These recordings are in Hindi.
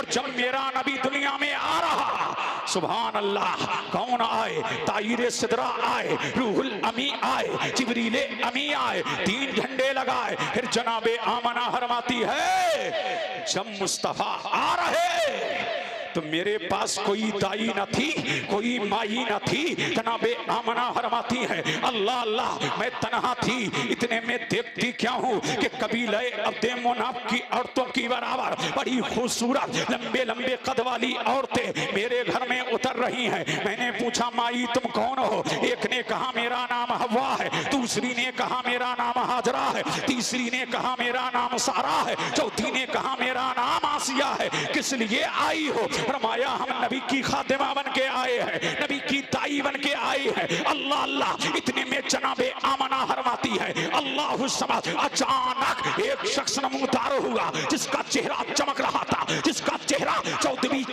और जब मेरा नबी दुनिया में आ रहा, सुभान अल्लाह, कौन आए? ताईरे सिदरा आए, रूहुल अमी आए, जिब्रील अमी आए, 3 झंडे लगाए। फिर जनाबे आमना फरमाती है जब मुस्तफा आ रहे तो मेरे पास कोई दाई न थी, कोई माई न थी। जनाबे आमना फरमाती है अल्लाह अल्लाह, मैं तन्हा थी, इतने में देखती क्या हूँ कि कबीले अब्दे मुनाफ की औरतों की बराबर बड़ी खूबसूरत लंबे लंबे कद वाली औरतें मेरे घर में उतर रही हैं। मैंने पूछा माई तुम कौन हो? एक ने कहा मेरा नाम हव्वा है, दूसरी ने कहा मेरा नाम हाजरा है, तीसरी ने कहा मेरा नाम सारा है, चौथी ने कहा मेरा नाम आसिया है। किस लिए आई हो? फरमाया हम नबी की खादिमा बन के आए हैं, नबी की दाई बन के आए हैं। अल्लाह अल्लाह, इतने में जनाबे आमना फरमाती है अल्लाहु समद। अचानक एक शख्स नमूदार हुआ जिसका चेहरा चमक रहा था, जिसका चेहरा चौदहवीं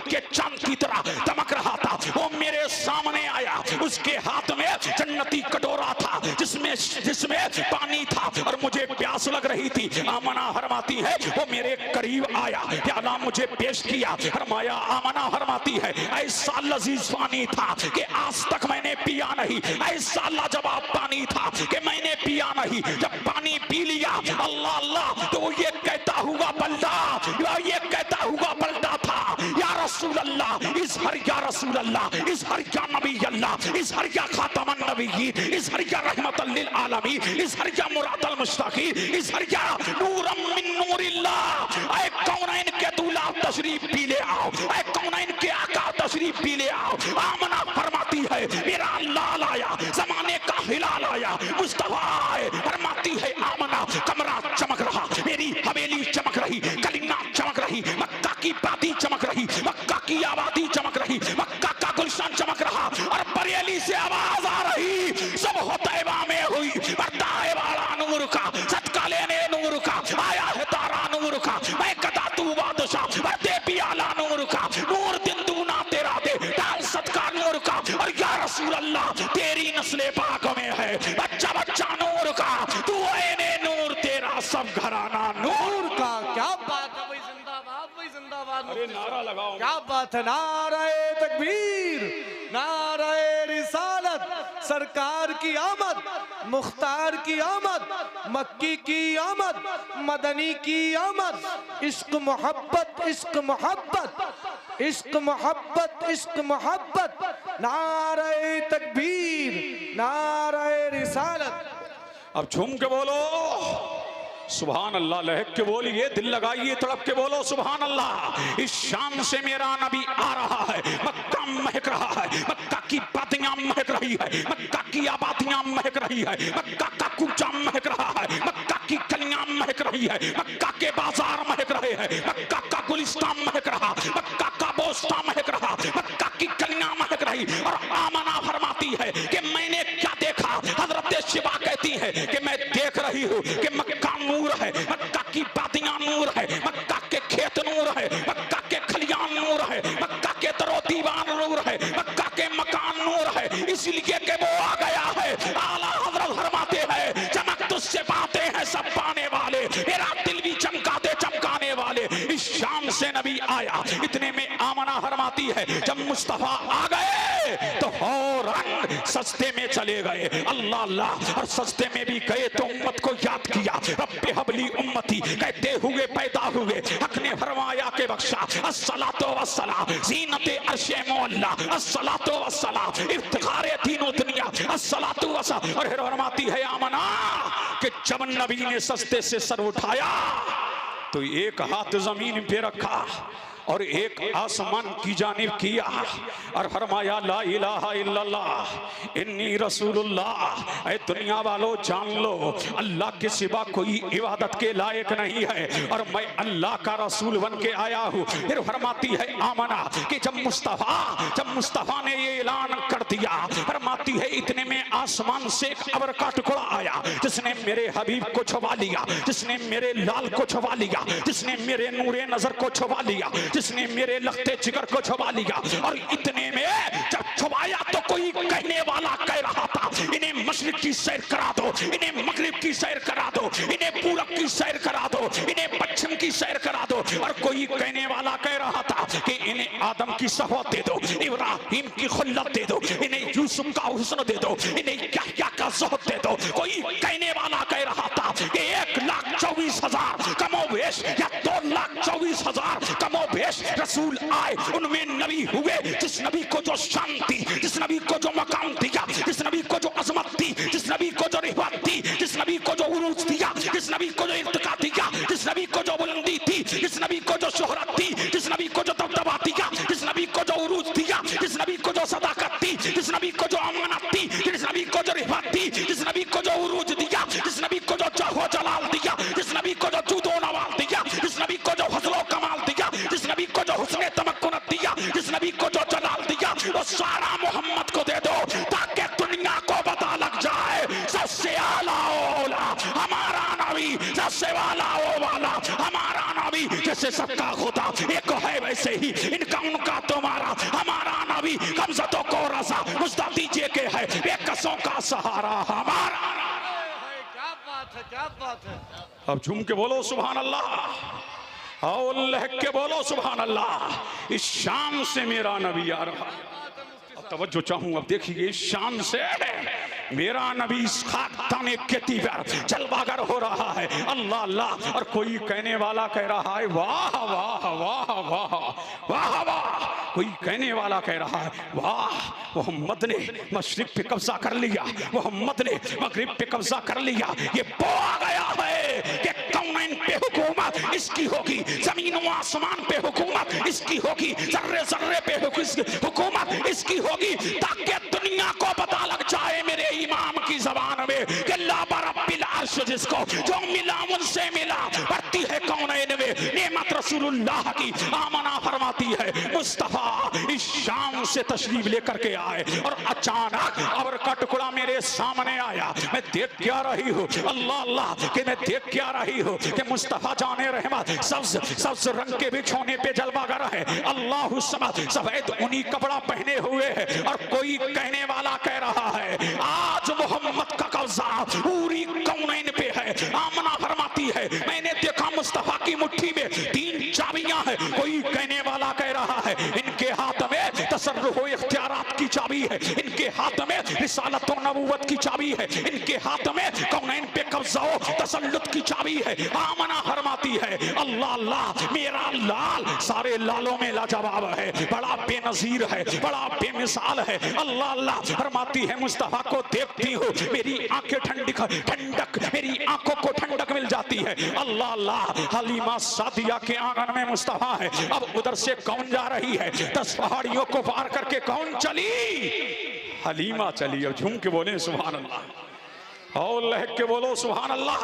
के चांद की तरह चमक रहा था। वो मेरे सामने आया, उसके हाथ में जन्नती कटोरा था जिसमें पानी था और मुझे प्यास लग रही थी। आमना फरमाती है वो मेरे करीब आया, प्याला मुझे पेश किया। फरमाया आमना फरमाती है ऐसा लजीज पानी था कि आज तक मैंने पिया नहीं, ऐसा लाजवाब पानी था कि मैंने पिया नहीं। जब पानी पी लिया अल्लाह अल्लाह, तो वो ये कहता हुआ बल्दा था या रसूल अल्लाह, इस हर या रसूल अल्लाह, इस हर या नबी अल्लाह, इस हर या खातमन नबीय्यीन, इस हर या रहमतल लिल आलमीन, इस हर या मुरादल मुस्तकीन, इस हर या नूरम मिन नूरिल्लाह। ऐ कौनैन के दूल्हा तशरीफ पी ले आओ, ऐ कौनैन के आका तशरीफ पी ले आओ। आमना फरमाती है मेरा लाल आया, जमाने का हिलाल आया, मुस्तफा आए। फरमाती है आमना कमरा चमक रहा, मेरी हवेली चमक रही, कलिंगा चमक रही, मक्का की बाती चमक रही, मक्का की आबादी चमक रही, मक्का का गुलशन चमक रहा और बरेली से आवाज आ रही सब होतैबा में हुई। बरताए वाला नूर का, सदका लेने नूर का, आया है तारा नूर का, मैं कदा तू बादशाह, बरते पियाला नूर का, नूर दिन दूना तेरा दे, डाल सदका नूर का। और या रसूल अल्लाह तेरी नस्ले पाक में है बच्चा बच्चा नूर का, तू ऐने नूर तेरा सब घराना नूर का। क्या बात है भाई, जिंदाबाद भाई जिंदाबाद। अरे नारा लगाओ, क्या बात है, नारे तकबीर, नारे रिसालत, सरकार की आमद, मुख्तार की आमद, मक्की की आमद, मदनी की आमद। इश्क मोहब्बत, इश्क मोहब्बत, इश्क मोहब्बत, इश्क मोहब्बत। नारे तकबीर, नारे रिसालत। अब झूम के बोलो सुभान अल्लाह, लहक के बोलिए, दिल लगाइए, तड़प के बोलो सुभान अल्लाह। इस शाम से मेरा नबी आ रहा है, मक्का महक रहा है, मक्का की बातियां महक रही है, मक्का की आबादियां महक रही है, मक्का का कूचा महक रहा है, मक्का की कलियां महक रही है, मक्का के बाजार महक रहे हैं, मक्का का गुलिस्तान महक रहा, मक्का का बोस्ता महक रहा, मक्का की कलियां महक रही। और आमना फरमाती है कि मैंने क्या देखा? हजरत शिवा कहती है कि मैं देख रही हूँ कि मक्का नूर है, मक्का की बादियां नूर है, मक्का के खेत नूर है, मक्का के खलियान नूर है, मक्का के दरो दीवान नूर है, मक्का के मकान नूर है। इसलिए कि वो आ गया है। आला हजरत फरमाते हैं चमक तुझसे पाते हैं सब पाने वाले, मेरा दिल भी चमका दे चमकाने वाले। इस शाम से नबी आया, इतने में आमना फरमाती है जब मुस्तफा आ गए तो फौरन सस्ते में चले गए। अल्लाह अल्लाह, और सस्ते में भी गए तो उम्मत को याद किया, रब्बे हबली उम्मती कहते हुए पैदा हुए। हक ने फरमाया के बख्शा अस्सलातो वस्सलाम ज़ीनते अर्शे मौला, अस्सलातो वस्सलाम इफ्तिखारे दीनो दुनिया, अस्सलातो वस्सलाम। और फरमाती है आमना कि जब नबी ने सस्ते से सर उठाया तो एक हाथ जमीन पे रखा और एक आसमान की जानिब किया और फरमाया ला इलाहा इल्लल्लाह इन्नी रसूलुल्लाह। ऐ दुनिया वालों जान लो, अल्लाह के सिवा कोई इबादत के लायक नहीं है और मैं अल्लाह का रसूल बन के आया हूँ। फिर फरमाती है आमना कि जब मुस्तफ़ा ने ये ऐलान कर दिया, फरमाती है इतने में आसमान से एक अबर का टुकड़ा आया जिसने मेरे हबीब को छुपा लिया, जिसने मेरे लाल को छुपा लिया, जिसने मेरे नूरे नजर को छुपा लिया, जिसने मेरे लगते जिगर को छुपा लिया। और इतने में जब छुपाया तो कोई कहने वाला कह रहा था इन्हें मशरिक की सैर करा दो, इन्हें मगरिब की सैर करा दो, इन्हें पूरब की सैर करा दो, इन्हें पश्चिम की सैर करा दो। और कोई कहने वाला कह रहा था कि इन्हें आदम की सहबत दे दो, इब्राहिम की खुल्लत दे दो, इन्हें यूसुफ का हुस्न दे दो, इन्हें यहया का ज़ुहद दे दो। कोई कहने वाला कह रहा था कि 1,24,000 कमोबेश या 2,24,000 कमोबेश रसूल आए, उनमें नबी हुए जिस नबी को जो शांति, जिस नबी को जो मकाम दिया, जिस नबी को जो अजमत दी, जिस नबी को जो रिफत दी, जिस नबी को जो उरूज दिया, जिस नबी को जो इर्तिका दिया, जिस नबी को जो बुलंदी थी, जिस नबी को जो शोहरत थी, जिस नबी को जो दबदबा दिया, जिस नबी को जो उरूज दिया, जिस नबी को जो सदाकत दी, जिस नबी को जो अमानत दी, जिस नबी को जो रिफत दी, जिस नबी को जो उरूज दिया, जिस नबी को जो चाहो जलाल दिया, जिस नबी को जो जूदो नवाल दिया, जिस नबी को जो हस्नो कमाल दिया, जिस नबी को जो हुस्ने तमक्कुनत दिया, जिस नबी को जो जलाल दिया, वो सारा मोहम्मद को दे दो ताकि दुनिया को पता लग जाए सबसे आला ओला हमारा नबी, सबसे वाला ओ वाला हमारा नबी। जैसे सबका खुदा एक है वैसे ही इनका उनका तुम्हारा हमारा नबी। कमजतों को रजा मुझदा दीजिए के है बेकसों का सहारा हमारा। क्या बात है, क्या बात है। अब झूम के बोलो सुभान अल्लाह, और लहक के बोलो सुभान अल्लाह। इस शान से मेरा नबी आ रहा। अब तवज्जो चाहूं, अब देखिए इस शान से मेरा नबी इस खाकदाने खेती पर जलवागर हो रहा है। अल्लाह अल्लाह। और कोई कहने वाला कह रहा है वाह वाह वाह वाह वाह वाह। कोई कहने वाला कह रहा है वाह मोहम्मद ने मशरिक पे कब्जा कर लिया, मोहम्मद ने मगरिब पे कब्जा कर लिया। ये वो आ गया है कि कौनैन पे हुकूमत इसकी होगी, जमीन व आसमान पे हुकूमत इसकी होगी, जर्रे जर्रे पे हुकूमत इसकी होगी, ताकि दुनिया को पता लग जाए मेरे इमाम की जबान में कि अल्लाह रब्बिल अर्श जिसको जो मिला उनसे मिला। बढ़ती है कौनैन में नेमत रसूलुल्लाह की आमना फरमाती है मुस्तफा इस शाम से तशरीफ लेकर के आए और अचानक अबर का टुकड़ा मेरे सामने आया। मैं देख क्या रही हूँ अल्लाह अल्लाह कि मैं देख क्या रही हूँ कि मुस्तफा जाने रहमत सब्ज रंग के बिछोने पे जलवागर है। अल्लाह समद सफेद ऊनी कपड़ा पहने हुए है। और कोई कहने वाला कह रहा है आज मोहम्मद का कब्जा पूरी कौनैन पे है। आमना फरमाती है मैंने देखा मुस्तफा की मुट्ठी में 3 चाबियां है। कोई कहने वाला कह रहा है इनके हाथ में तसर्रुफ व इख्तियारात की चाबी है, इनके हाथ में रिसालत व नबूवत की चाबी है, इनके हाथ में कौनैन पे कब्जा व तसल्लुत की चाबी है। आमना फरमाती है अल्लाह अल्लाह मेरा लाल सारे लालों में लाजवाब है, बड़ा बेनजीर है, बड़ा बेमिसाल है। अल्लाह अल्लाह फरमाती है मुस्तफा को देखती हूँ मेरी आंखें ठंडक मेरी आंखों को ठंडक मिल जाती है। अल्लाह अल्लाह हलीमा सादिया के आंगन में मुस्तफा है। अब उधर से कौन जा रही है? 10 पहाड़ियों को पार करके कौन चली? हलीमा चली। अब झूम के बोले सुभान अल्लाह, और लहक के बोलो सुभान अल्लाह।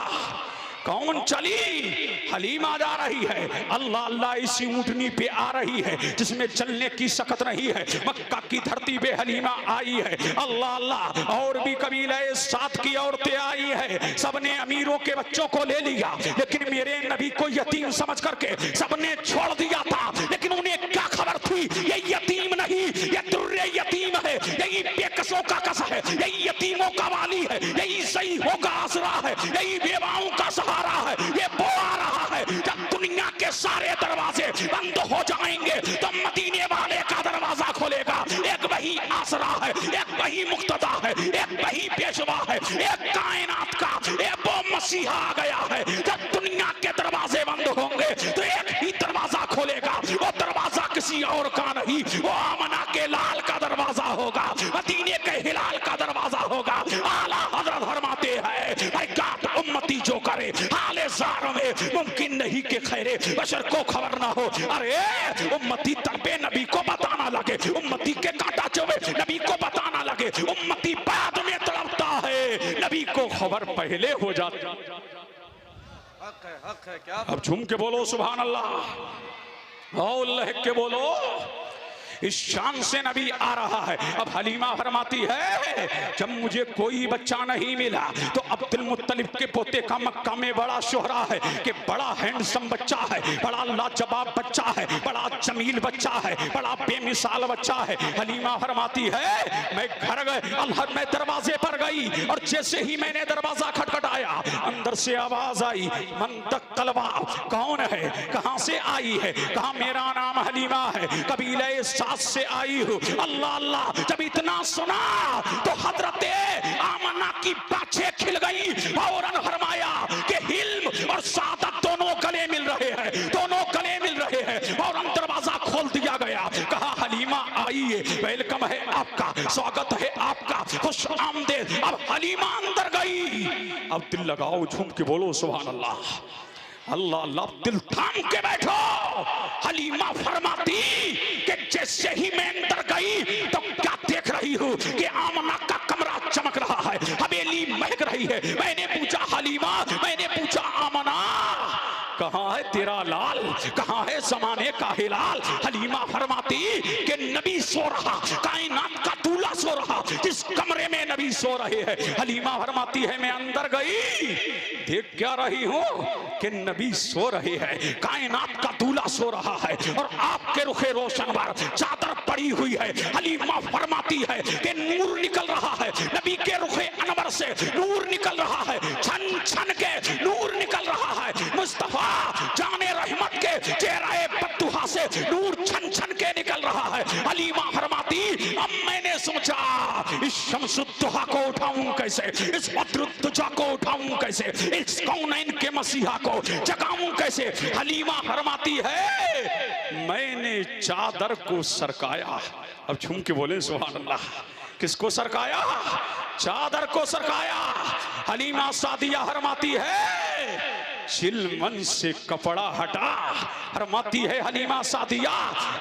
कौन चली? हलीमा जा रही है। अल्लाह अल्लाह इसी ऊंटनी पे आ रही है जिसमें चलने की सकत नहीं है। मक्का की धरती पे हलीमा आई है। अल्लाह अल्लाह और भी कबीले साथ की औरतें आई है। सबने अमीरों के बच्चों को ले लिया, लेकिन मेरे नबी को यतीम समझ करके सबने छोड़ दिया था। लेकिन उन्हें क्या खबर थी ये यतीम नहीं, ये दुर्रे यतीम है, यही बेकसों का कस है, यही यतीमों का वाली है, यही सही होगा आसरा है, यही बेवाओं का सहारा है। ये वो आ रहा है जब दुनिया के सारे दरवाजे बंद हो जाएंगे तो मदीने वाले का दरवाजा खोलेगा। एक वही आसरा है, एक वही मुक्तदा है, एक वही पेशवा है, एक कायनात का एक वो मसीहा आ गया है। जब दुनिया के दरवाजे बंद होंगे तो एक ही दरवाजा खोलेगा। वो दरवाजा किसी और का नहीं, वो आमना के लाल का दरवाजा होगा, मदीने के हिलाल का दरवाजा होगा। आला हजरत फरमाते हैं उम्मती जो करे हाले ज़ार में मुमकिन नहीं कि खैरे बशर को खबर ना हो। अरे उम्मती तड़पे नबी को बताना लगे, उम्मती के कांटा चुभे नबी को बताना लगे, उम्मती बाद में तड़पता है नबी को खबर पहले हो जाती। हक है क्या? अब झूम के बोलो सुभान अल्लाह, और लहक के बोलो इस शान से नबी आ रहा है। अब हलीमा फरमाती है जब मुझे कोई बच्चा नहीं मिला तो अब्दुल मुत्तलिब के पोते का मक्का में बड़ा शोहरा है कि बड़ा हैंडसम बच्चा है, बड़ा लाजवाब बच्चा है, बड़ा जमील बच्चा है, बड़ा बेमिसाल बच्चा है। हलीमा फरमाती है मैं घर गए, अल्लाह मैं दरवाजे पर गई और जैसे ही मैंने दरवाजा खटखटाया अंदर से आवाज आई मन तकलवा, कौन है, कहां से आई है? कहा मेरा नाम हलीमा है, कबीले सास से आई हूं। अल्लाह अल्लाह, जब इतना सुना तो हजरत आमना की बाछे खिल गई और फरमाया कि हिल्म और सादत दोनों गले मिल रहे हैं, दोनों गले मिल रहे हैं। और दरवाजा खोल दिया गया, कहा हलीमा आइए, वेलकम है आपका, स्वागत है आपका, खुश आमदेद। अब हलीमा अंदर गई। अब दिल लगाओ, झूम के बोलो सुभान अल्लाह, अल्लाह अल्लाह, दिल थाम के बैठो। हलीमा फरमाती कि जैसे ही मैं अंदर गई तो क्या देख रही हूँ कि आमना का कमरा चमक रहा है, हवेली महक रही है। मैंने पूछा हलीमा, मैंने पूछा आमना कहाँ है तेरा लाल, कहाँ है जमाने का हिलाल? हलीमा फरमाती कि नबी सो रहा, कायनात का दूल्हा सो रहा, जिस कमरे में नबी सो रहे हैं। हलीमा फरमाती है मैं अंदर गई, देख क्या रही हूँ कि नबी सो रहे हैं, कायनात का दूल्हा सो रहा है और आपके रुखे रोशन पर चादर पड़ी हुई है। हलीमा फरमाती है कि नूर निकल रहा है, नबी के रुखे अनवर से नूर निकल रहा है, छन छन के नूर निकल रहा है। मुस्तफा जाने रहमत के चेहरे बद्दुहा से नूर छन छन के निकल रहा है। हलीमा फरमाती अब मैंने सोचा इस शम्सुद्दुहा को उठाऊं कैसे, इस बद्रुद्दुजा को उठाऊं कैसे, इस कौनैन के मसीहा को जगाऊं कैसे। हलीमा फरमाती है मैंने चादर को सरकाया। अब झूम के बोले सुभान अल्लाह, किसको सरकाया? चादर को सरकाया। हलीमा सादिया फरमाती है चिलमन से कपड़ा हटा। फरमाती है हलीमा सादिया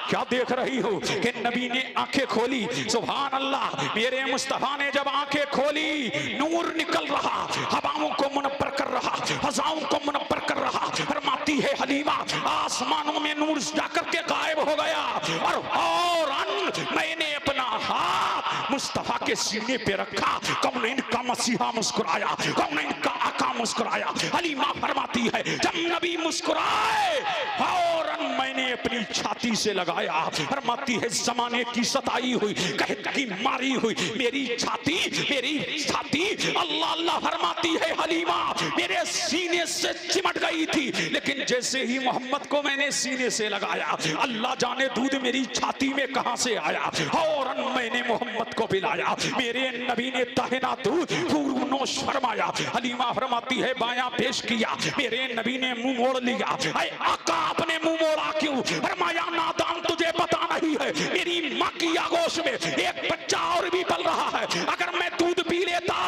क्या देख रही हो कि नबी ने आंखें खोली, सुभान अल्लाह, मेरे मुस्तफा ने जब आंखें खोली नूर निकल रहा, हवाओं को मुनव्वर कर रहा, फजाओं को मुनव्वर कर रहा। फरमाती है हलीमा आसमानों में नूर जाकर के गायब हो गया और फौरन मैंने अपना हाथ मुस्तफा के सीने पे रखा। कौनैन का मसीहा मुस्कुराया, कौनैन का आका मुस्कुराया। हलीमा फरमाती है जब नबी मुस्कुराए फौरन मैंने अपनी छाती से लगाया। फरमाती है जमाने की सताई हुई, कहत की मारी हुई मेरी छाती, मेरी छाती अल्लाह अल्लाह फरमाती है हलीमा मेरे सीने से चिमट गई थी, लेकिन जैसे ही मोहम्मद को मैंने सीने से लगाया अल्लाह जाने दूध मेरी छाती में कहां से आया। फौरन मैंने मोहम्मद को पिलाया, मेरे नबी ने दाहिना दूध पूर्व नोश फरमाया। हलीमा फरमाती है बायां पेश किया, मेरे नबी ने मुंह मोड़ लिया। ऐ आका आपने मुंह मोड़ा क्यों? फरमाया नादान तुझे पता नहीं है मेरी माँ की आगोश में एक बच्चा और भी पल रहा है, अगर मैं दूध पी लेता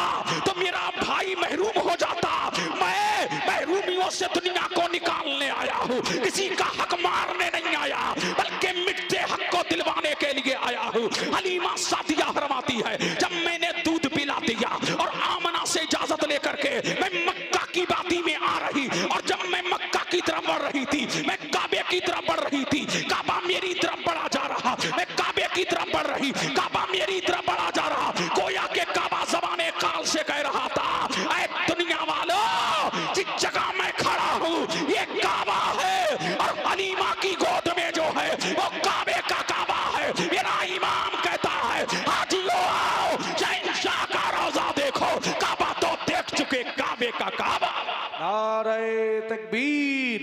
तो मेरा भाई महरूम हो जाता। मैं महरूमियों से दुनिया को निकालने आया हूँ, किसी का हक मारने नहीं आया बल्कि मिटते हक को दिलवाने के लिए आया हूँ। हलीमा सादिया फरमाती है जब मैंने दूध पिला दिया और आमना से इजाजत लेकर के मैं मक्का की वादी में आ रही, और जब मैं मक्का की तरफ बढ़ रही थी मैं काबे की तरफ बढ़ रही थी, काबा मेरी तरफ बढ़ा जा रहा, मैं काबे की तरफ बढ़ रही, काबा मेरी तरफ बढ़ा जा रहा। गोया के काबा ज़माने काल से कह रहा था ऐ दुनिया वालों जिस जगह मैं खड़ा हूँ ये काबा है और हलीमा की गोद में जो है वो काबे का काबा है। मेरा इमाम कहता है हाजियो आओ शहंशाह का रोजा देखो, काबा तो देख चुके काबे का काबा। नारे तकबीर,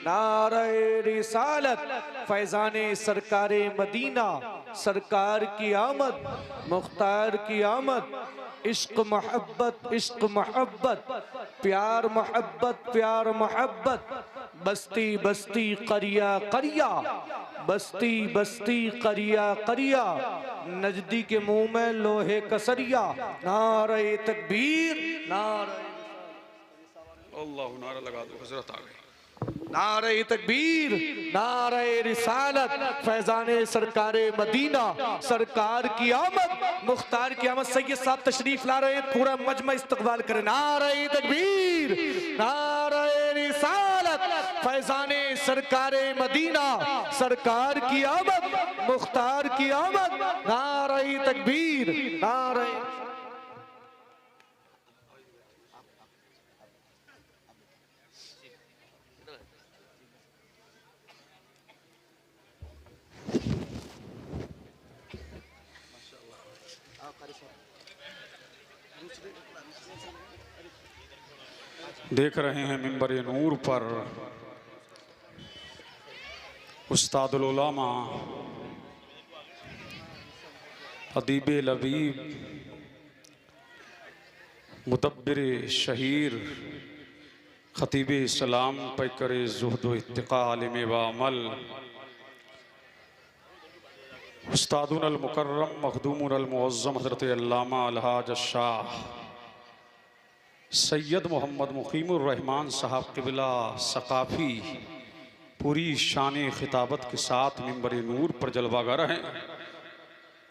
नारे रिसालत, फैजाने सरकारे मदीना, सरकार की आमद, मुख्तार की आमद, इश्क मोहब्बत, इश्क मोहब्बत, प्यार मोहब्बत, प्यार मोहब्बत, बस्ती बस्ती करिया करिया, बस्ती बस्ती करिया करिया, नजदी के मुंह में लोहे कसरिया। नारे तकबीर, नारे अल्लाह नारा लगा दो, हजरत आ गए। नारे तकबीर, नारे रिसालत, फैजाने सरकारे मदीना, सरकार की आमद, मुख्तार की आमद। सैयद साहब तशरीफ ला रहे हैं, पूरा मजमा इस्तकबाल करें। नारे तकबीर, नारे रिसालत, फैजाने सरकारे मदीना, सरकार की आमद, मुख्तार की आमद, नारे तकबीर, नारे। देख रहे हैं मिंबर नूर पर उस्तादुल उलमा अदीब लबीब मुदब्बिर शहीर खतीब इस्लाम पैकर ज़ुहद व इत्तिक़ा आलिम व अमल उस्तादुल मुकर्रम मखदूमुल मुअज़्ज़म हज़रत अल्लामा अलहाज शाह सैयद मोहम्मद मुक़ीमुर रहमान साहब क़िबला सक़ाफ़ी पूरी शान खिताबत के साथ मिंबर नूर पर जलवागर हैं।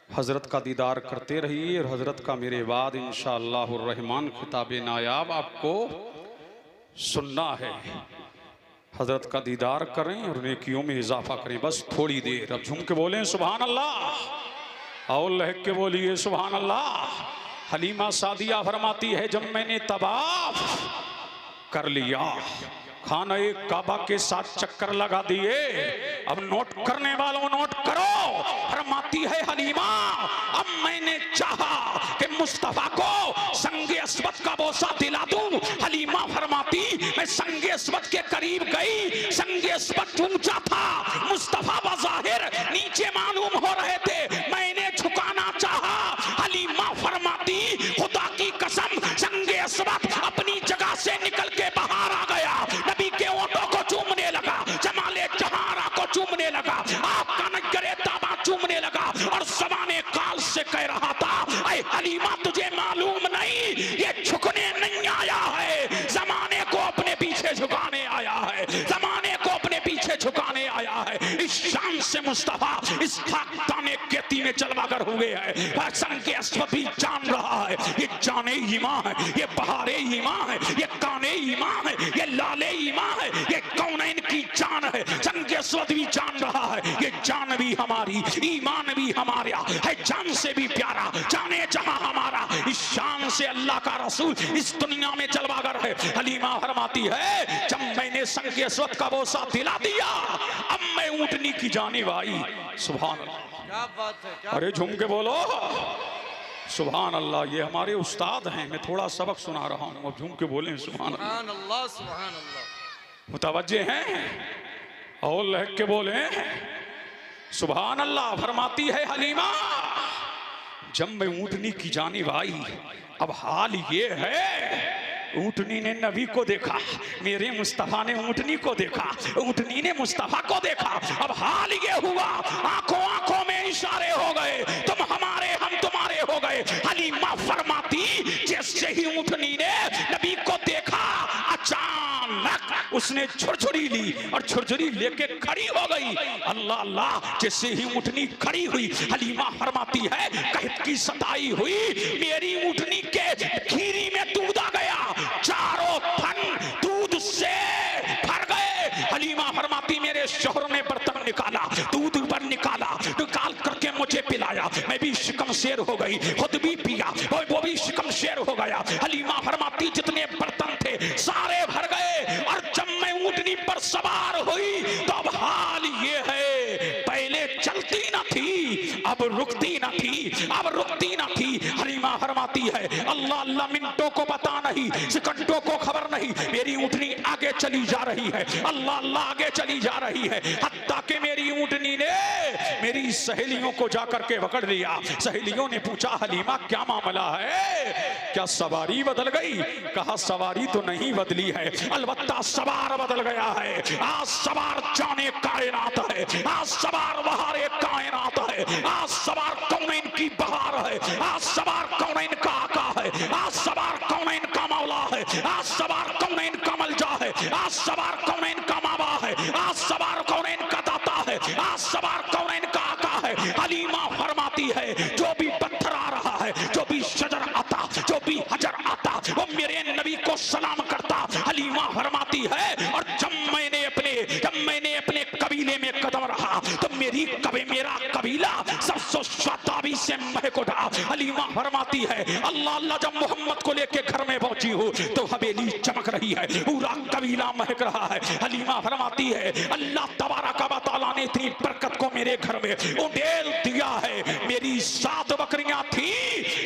हज़रत का दीदार करते रहिए और हज़रत का मेरे बाद इंशाअल्लाहुर रहमान खिताब नायाब आपको सुनना है। हज़रत का दीदार करें और नेकियों में इजाफा करें। बस थोड़ी देर अब झूम के बोलें सुभान अल्लाह और लहक के बोलिए सुभान अल्लाह। हलीमा सादिया फरमाती है जब मैंने तवाफ कर लिया, खाना एक काबा के साथ चक्कर लगा दिए, अब नोट करने वालों नोट करो। फरमाती है हलीमा अब मैंने चाहा कि मुस्तफा को संगे अस्वद का बोसा दिला दूं। हलीमा फरमाती मैं संगे अस्वद के करीब गई, संगे अस्वद ऊंचा था, मुस्तफा बज़ाहिर नीचे मालूम हो रहे थे, मैंने झुकाना चाहा। हलीमा फरमाती खुदा की कसम संगे अस्वद अपनी जगह से निकल के बाहर आ गया, नबी के ओंठों को चूमने लगा, जमाले जहारा को चूमने लगा, आपका नजरे ताबा चूमने लगा और ज़माने काल से कह रहा था ऐ हलीमा तुझे मालूम नहीं ये झुकने नहीं आया है, जमाने को अपने पीछे झुकाने आया है, जमाने को अपने पीछे झुकाने आया है। इस शान से मुस्तफा इस खाकदाने केती में जलवागर हुए हैं। संगे अस्वद भी जान रहा है ये जाने ईमां है, ये बहारे ईमां है, ये काने ईमां है, ये लाले ईमां है, ये कौनैन की जान है। संगे अस्वद भी जान रहा है ये जान भी हमारी, ईमान भी हमारा है, जान से भी प्यारा, जाने जहां हमारा। इस शान से अल्लाह का रसूल इस दुनिया में जलवागर है। हलीमा फरमाती है जब मैंने संगे अस्वद का बोसा दिला दिया, अब मैं ऊंटनी की जानिब आई। सुभान अल्लाह, क्या बात है, क्या अरे झूम के बोलो सुभान अल्लाह। ये हमारे उस्ताद हैं, मैं थोड़ा सबक सुना रहा हूँ, अब झूम के बोलें सुभान अल्लाह। सुभान अल्लाह। मुतवज्जे हैं और लहक के बोलें सुभान अल्लाह। फरमाती है हलीमा जब मैं ऊंटनी की जानिब आई, अब हाल ये है ऊंटनी ने नबी को देखा, मेरे मुस्तफा ने ऊंटनी को देखा, ऊंटनी ने मुस्तफा को देखा, अब हाल ये हुआ आंखों आंखों में इशारे हो गए, तुम हमारे हम तुम्हारे हो गए। हलीमा फरमाती जैसे ही ऊंटनी ने नबी को देखा अचानक उसने छुरछुरी ली और छुरछुरी लेके खड़ी हो गई। अल्लाह अल्लाह जैसे ही ऊंटनी खड़ी हुई, हलीमा फरमाती है कहत की सताई हुई, मेरी ऊंटनी के खीरी में दूध आ गया, चारों थन दूध से भर गए। हलीमा फरमाती मेरे शोहर ने बर्तन निकाला, दूध पर निकाला, निकाल करके मुझे पिलाया, मैं भी शिकम शेर हो गई, खुद भी पिया, वो भी शिकम शेर हो गया। हलीमा फरमाती जितने बर्तन थे सारे भर गए और जब मैं ऊंटनी पर सवार हुई तो अब हाल ये है पहले चलती न थी अब रुकती न थी, अब रुकती न थी। हलीमा फरमाती है अल्लाह अल्लाह मिनटों को पता नहीं, सेकंडों को खबर नहीं, मेरी ऊंटनी आगे चली जा रही है, अल्लाह अल्लाह आगे चली जा रही है। हत्ता कि मेरी ऊंटनी ने मेरी सहेलियों को जाकर के पकड़ लिया। सहेलियों ने पूछा हलीमा क्या मामला है, क्या सवारी बदल गई? कहा सवारी तो नहीं बदली है, अलबत्ता सवार बदल गया है। आज सवार जाने कायनात है, आज सवार बहारे कायनात है, आज सवार कौनैन की बहार है, आज सवार कौनैन का आका है, आज सवार कौनैन का मौला है, आज सवार कौनैन का मलजा है, आज सवार कौनैन का मावा है, आज सवार कौनैन का दाता है, आज सवार कौनैन का आका है। हलीमा फरमाती है जो भी पत्थर आ रहा है, जो भी शजर आता, जो भी हजर आता, वो मेरे नबी को सलाम करता। हलीमा फरमाती है और जब मैंने अपने कबीले में कदम रहा, तो मेरा कबीला सबसे शादाबी से महक उठा। हलीमा फरमाती है अल्लाह अल्लाह, जब मोहम्मद को लेके घर में पहुंची हूँ तो हवेली चमक रही है, पूरा कबीला महक रहा है। हलीमा फरमाती है अल्लाह तबारक व तआला ने इतनी बरकत को मेरे घर में उड़ेल दिया है। मेरी 7 बकरियां थी,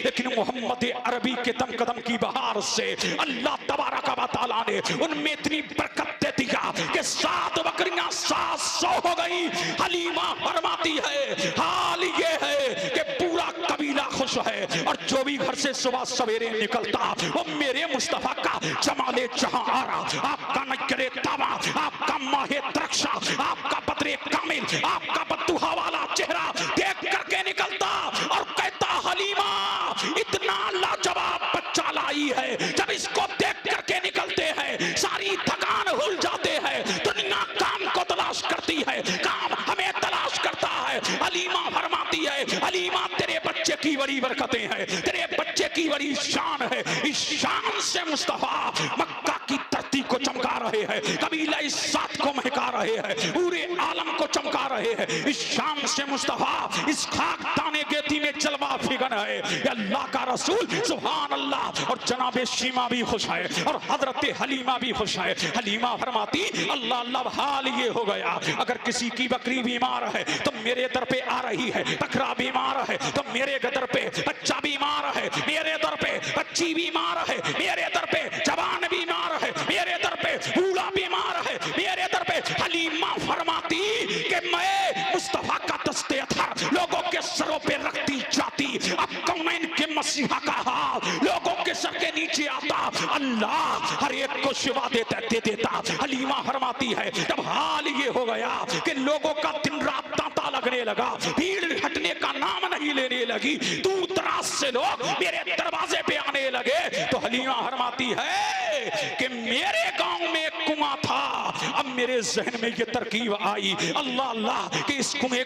लेकिन मोहम्मद अरबी के दम कदम की बहार से अल्लाह तबारक व तआला ने उनमें इतनी बरकत दे दिया कि 7 बकरियां 700 हो गई। हलीमा फरमाती है हाल ये है कि पूरा कबीला खुश है, और जो भी घर से सुबह सवेरे निकलता वो मेरे मुस्तफा का जमाले जहां आ रहा, आपका नजरे ताबा, आपका माहे द्रक्षा, आपका बदरे कामिल, आपका बद्दुहा वाला चेहरा देख करके निकलता और कहता हलीमा इतना लाजवाब बच्चा लाई है, जब इसको देख करके निकलते हैं सारी थकान भूल जाते हैं, दुनिया काम को तलाश करती है, काम हमें तलाश करता है। हलीमा फरमाती है हलीमा तेरे बच्चे की बड़ी बरकतें हैं, तेरे बच्चे की बड़ी शान है। इस शान से मुस्तफा मक्का की धरती को चमका रहे हैं, कबीला इस साथ को महका रहे हैं, पूरे आलम को चमका रहे हैं। इस शान से मुस्तफा इस खाक दाने गेती में जलवा फिगन है। अल्लाह का रसूल सुभान अल्लाह, और जनाबे शीमा भी खुश है और हजरत हलीमा भी खुश है। हलीमा फरमाती अल्लाह अल्लाह, हाल ये हो गया अगर किसी की बकरी बीमार है तो मेरे दर पे आ रही है, बकरा बीमार है तो मेरे दर पे, बच्चा बीमार है मेरे दर पे, बच्ची बीमार है मेरे दर पे, जवान बीमार है मेरे दर पे, बूढ़ा बीमार है मेरे दर पे। हलीमा फरमाती कि मैं मुस्तफा का दस्ते अथर लोगों के सरों पे रखती जाती, अब कौनैन के मसीहा का हाल लोगों के सर के नीचे आता, अल्लाह हर एक को शिवा दे देता। हलीमा फरमाती है जब हाल ये हो गया कि लोगों का दिन रात तांता लगने लगा, भीड़ हटने का नाम नहीं लेने लगी, दूर दराज से लोग मेरे दरवाजे पे आने लगे, तो हलीमा फरमाती है कि मेरे गांव में एक कुआं था, अब मेरे जहन में ये तरकीब आई अल्लाह अल्लाह कि इस कुएं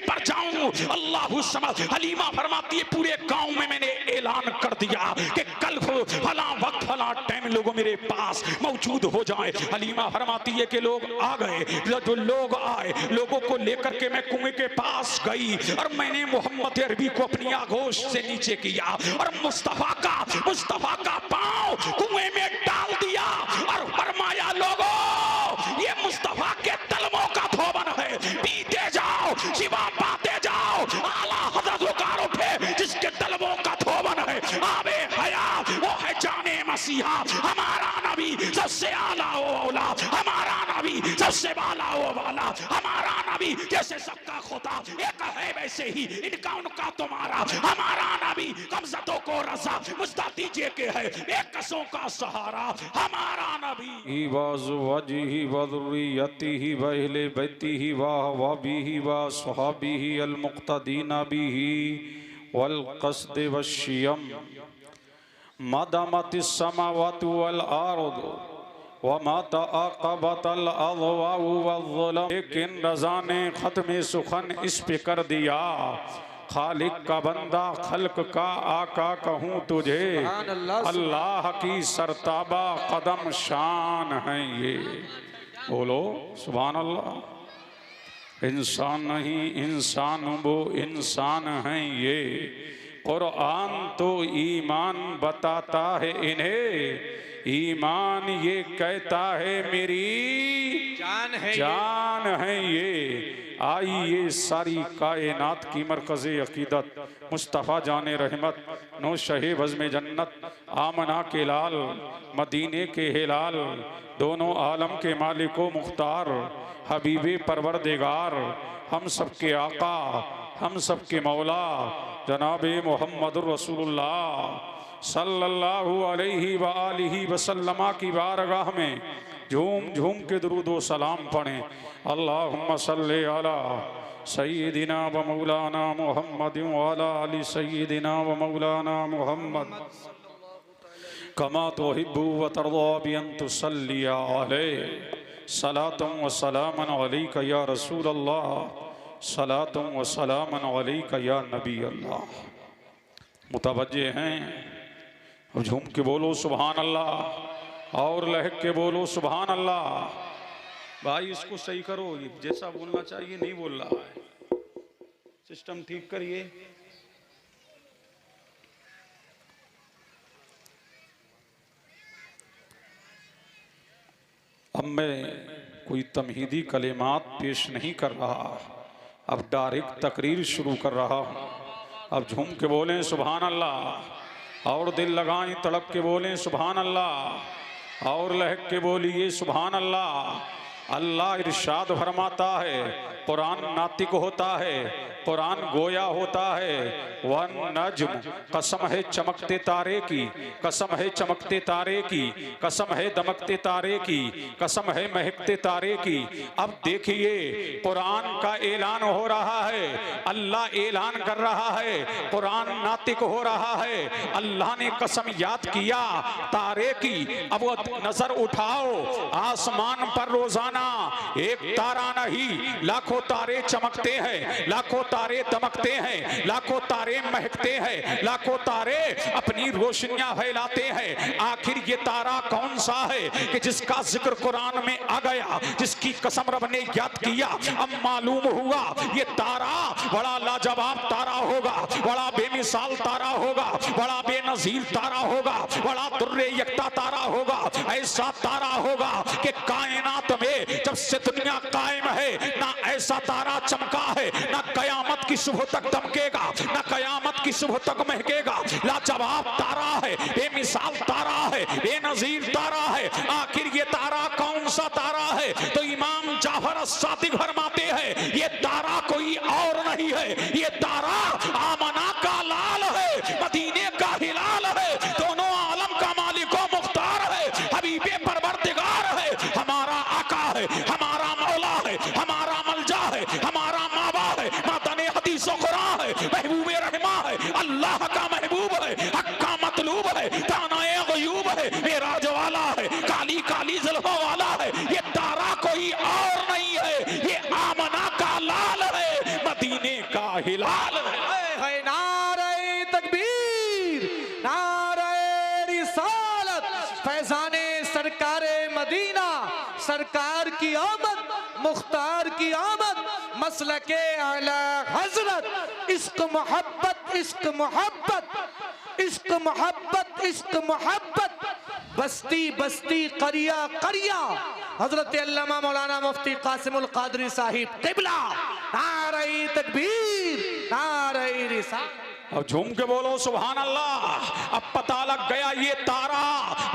पर जाऊं। अल्लाह समझ। हलीमा फरमाती है पूरे गांव में मैंने ऐलान कर दिया कि कल फला वक्त फला टाइम लोगों मेरे पास मौजूद हो जाए। हलीमा फरमाती है कि लोग आ गए, जो लोग आए लोगों को लेकर के मैं कुएं के पास गई और मैंने मोहम्मद अरबी को अपनी आगोश से नीचे किया और मुस्तफा का पांव कुएं में डाल दिया और फरमाया लोगों ये मुस्तफा के तलमों का धोबन है, पीते जाओ शिवा पाते जाओ, आला हजरत उकार उठे जिसके तलमों का धोबन है, आबे हयात वो है जाने मसीहा, हमारा नबी सबसे आला ओ औला, हमारा नबी सबसे बाला ओ वाला, हमारा नबी जैसे सबका खुदा एक है वैसे ही इनका उनका तुम्हारा, हमारा नबी कमजतों को रजा मुस्तादी जे के है एक कसों का सहारा, हमारा नबी वजही वज़ुर्रियतिही व अहले बैतिही व अहवाबिही व सहाबिही अल मुक़्तदीना बिही वल क़स्द वश्शियम मदमतिस समावातु वल अर्द व मा तअक़बतल अज़वाउ वज़्ज़ुलम। लेकिन रज़ा ने ख़त्म सुखन इस पे कर दिया, खालिक का बंदा खल्क का आका कहूँ तुझे, अल्लाह की सरताबा कदम शान है ये। बोलो सुभान अल्लाह। इंसान नहीं इंसान वो इंसान है ये, कुरान तो ईमान बताता है इन्हें, ईमान ये कहता है मेरी जान है ये। आई ये सारी कायनात की मरकज़ अकीदत मुस्तफ़ा जाने रहमत नो शहे बज़्म जन्नत आमना के लाल मदीने के हिलाल, दोनों आलम के मालिको मुख्तार हबीबे परवरदिगार, हम सब के आका हम सब के मौला जनाबे मोहम्मदुर रसूलुल्लाह सल्लल्लाहु अलैहि व आलिहि वसल्लम की बारगाह में झूम झूम के दुरूदो सलाम पढ़ें। अल्लाहुम्मा सल्ली अला सय्यिदिना व मौलाना मुहम्मद व अला आलि सय्यिदिना व मौलाना मुहम्मद कमा तुहिब्बु व तर्दा बि अन तुसल्ली अलैहि सलातुम व सलामन अलैका या रसूल अल्लाह, सलातुम व सलामन अलैका या नबी अल्लाह। मुतवज्जे हैं, अब झूम के बोलो सुभान अल्लाह और लहक के बोलो सुभान अल्लाह। भाई इसको सही करो, ये जैसा बोलना चाहिए नहीं बोल रहा है, सिस्टम ठीक करिए। अब मैं कोई तमहीदी कलेमात पेश नहीं कर रहा, अब डायरेक्ट तकरीर शुरू कर रहा हूँ। अब झूम के बोलें सुभान अल्लाह, और दिल लगाएं तड़प के बोलें सुभान अल्लाह, और लहक के बोलिए सुभान अल्लाह। अल्लाह इरशाद फरमाता है, कुरान नातिक होता है, कुरान गोया होता है। वन नज्म, कसम है चमकते तारे की, कसम है चमकते तारे की, कसम है दमकते तारे की, कसम है महकते तारे की। अब देखिए कुरान का ऐलान हो रहा है, अल्लाह ऐलान कर रहा है, कुरान नातिक हो रहा है। अल्लाह ने कसम याद किया तारे की। अब वो नजर उठाओ आसमान पर, रोजाना एक तारा नहीं लाखों तारे चमकते हैं, लाखों तारे दमकते हैं, लाखों तारे महकते हैं, लाखों तारे अपनी रोशनियां फैलाते हैं। आखिर ये तारा कौन सा है कि जिसका जिक्र कुरान में आ गया, जिसकी कसम रब ने याद किया। अब मालूम हुआ ये तारा बड़ा लाजवाब तारा होगा, बड़ा बेमिसाल तारा होगा, बड़ा बेनजीर तारा होगा, बड़ा दुर्रे यकता तारा होगा। ऐसा तारा होगा कि कायनात में जब से दुनिया कायम है ना ऐसा तारा चमका है, ना कयामत की सुबह तक दमकेगा, ना कयामत की सुबह तक महकेगा। लाजवाब तारा है, बेमिसाल तारा है, बेनजीर तारा है। आखिर ये तारा कौन सा तारा है? तो इमाम जाफर सादिक फरमाते हैं ये तारा कोई और नहीं है, ये तारा आमना का लाल है, मदीने का हिलाल है, दोनों आलम का मालिक व मुख्तार है, हबीबे परवरदिगार है, हमारा आका है, हमारा मौला है, हमारा मलजा है, हमारा मावा है, मातने हदीस व कुरान है, महबूब रहमा है, अल्लाह का महबूब है, हक का मतलूब है, तानाए गयूब है, मेराज वाला है, काली काली जुल्फों वाला है। ये तारा कोई और नहीं है, ये आमना का लाल है, मदीने का हिलाल है। नारे तकबीर, नारे रिसालत, फैजाने सरकारे मदीना, सरकार की आमद, मुख्तार की आमद, मसलके आला हजरत। इश्क मोहब्बत, इश्क मोहब्बत, इश्क मोहब्बत, इश्क मोहब्बत, बस्ती बस्ती करिया करिया। हजरत अल्लामा मौलाना मुफ्ती कासिमुल कादरी साहिब क़िबला। नारे तकबीर, नारे रिसालत। अब झूम के बोलो सुभान अल्लाह। अब पता लग गया ये तारा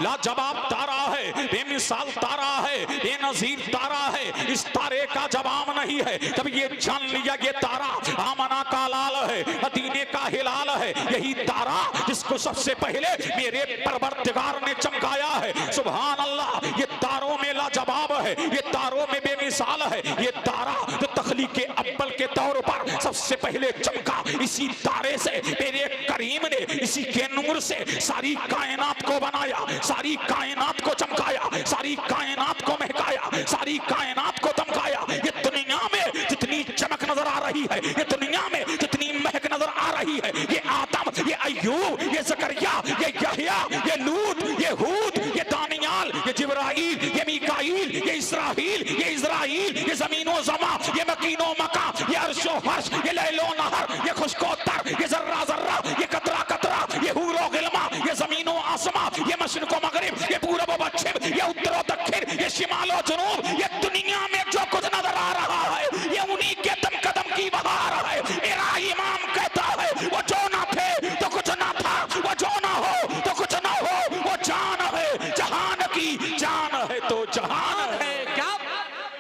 लाजवाब तारा है, बेमिसाल तारा है, बेनजीर तारा है, इस तारे का जवाब नहीं है। जब ये जान लिया ये तारा आमना का लाल है, मदीने का हिलाल है, यही तारा जिसको सबसे पहले मेरे परवरदिगार ने चमकाया है। सुभान अल्लाह। ये तारों में लाजवाब है, ये तारों में बेमिसाल है, ये तारा जो तख्लीक के अव्वल के तौर पर सबसे पहले चमका, इसी तारे से मेरे करीम ने, इसी के नूर से सारी कायनात को बनाया, सारी कायनात को चमकाया, सारी कायनात को महकाया, सारी कायनात को दमकाया। ये दुनिया में जितनी चमक नजर आ रही है, ये दुनिया में जितनी महक नजर आ रही है, ये आदम, ये अय्यूब, ये ज़करिया, ये यहया, ये लूत, ये हूद, ये दानियाल, ये जिब्राईल, ये मीकाईल, ये इसराफील, ये इज़राईल, ये ज़मीनो ज़मा, ये मकीनो मका, ये अर्शो फर्श, ये लैलो नहर, ये खुश्कोतर, ये जर्रा जर्रा, ये कतरा कतरा, ये हूरो गिलमा, ये ज़मीनो आसमा, ये मशरिक़ो मगरिब, ये पूरब व पश्चिम, ये उत्तरो दक्षिण, ये शिमालो जनूब। ये दुनिया में जो कुछ नजर आ रहा है, ये उन्हीं के दम कदम की बहार है। मेरा इमाम कहता है वो जो ना थे तो कुछ ना था, वो जो ना हो तो कुछ ना हो, वो जान है, जहान की जान है तो जहान है। क्या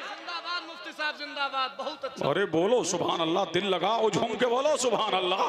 जिंदाबाद मुफ्ती साहब, जिंदाबाद। बहुत अच्छा। अरे बोलो सुभान अल्लाह, दिल लगाओ, झूम के बोलो सुभान अल्लाह,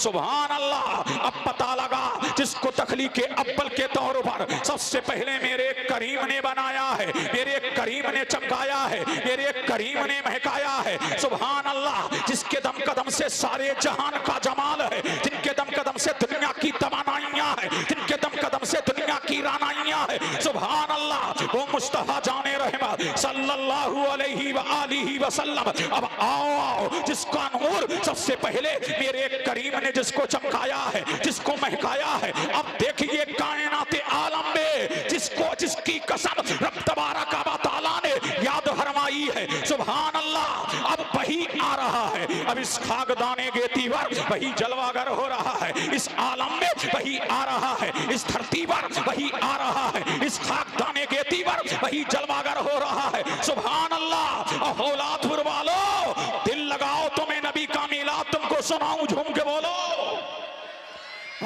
सुभान अल्लाह। अब पता लगा जिसको तख्लीक के अव्वल के तौर पर सबसे पहले मेरे करीम ने बनाया है, मेरे करीम ने चमकाया है, मेरे करीम ने महकाया है। सुभान अल्लाह। जिसके दम कदम से सारे जहान का जमाल है, जिनके दम कदम से दुनिया की तमन्नाइयां है, जिनके दम कदम से दुनिया की रानाइयां है। सुभान अल्लाह। वो मुस्तफा जाने रहमत सल्लल्लाहु अलैहि व आलिहि वसल्लम। अब आओ जिसका नूर सबसे पहले मेरे करीम ने जिसको चमकाया है, जिसको महकाया है। अब देखिए कायनात आलम में जिसको, जिसकी कसम रब तबारक व तआला ने याद फरमाई आई है। सुभान अल्लाह। अब वही आ रहा है, अब इस खाकदाने गेती पर वही जलवागर हो रहा है, इस आलम में वही आ रहा है, इस धरती पर वही आ रहा है, इस खाकदाने गेती पर वही जलवागर हो रहा है। सुभान अल्लाह। औलादपुर वालों, दिल लगाओ, तुम्हें नबी का मिलाद तुमको सुनाऊं, झूम के बोलो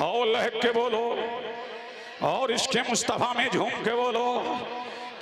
और लहक के बोलो और इसके मुस्तफा में झूम के बोलो,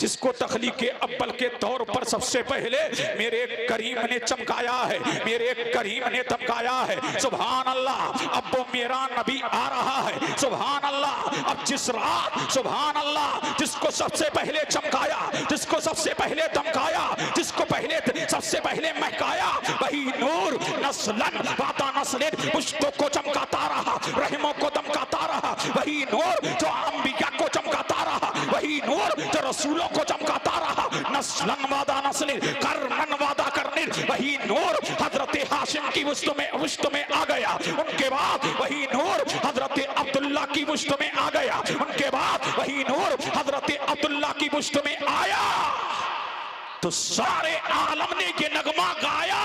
जिसको तखलीक के अव्वल के तौर पर सबसे पहले मेरे करीम ने चमकाया है, मेरे करीम ने धमकाया है। सुभान अल्लाह। अब वो मेरा नबी आ रहा है। सुभान अल्लाह। अब जिस रात, सुभान अल्लाह, जिसको सबसे पहले चमकाया, जिसको सबसे पहले धमकाया, जिसको पहले सबसे पहले महकाया, वही नूर नस्लन वाता नस्लिन पुश्तों को चमकाता रहा, रहमों को दमकाता रहा। वही नूर जो अंबिया को चमकाता रहा, वही नूर जो रसूलों को चमकाता रहा। नस्लन वादा नस्लिन, कर्मन वादा करने, वही नूर हजरत हाशिम की वुश्त में आ गया। उनके बाद वही नूर हजरत अब्दुल्ला की वुश्त में आ गया। उनके बाद वही नूर हजरत अब्दुल्ला की वुश्त में आया तो सारे आलम ने ये नगमा गाया।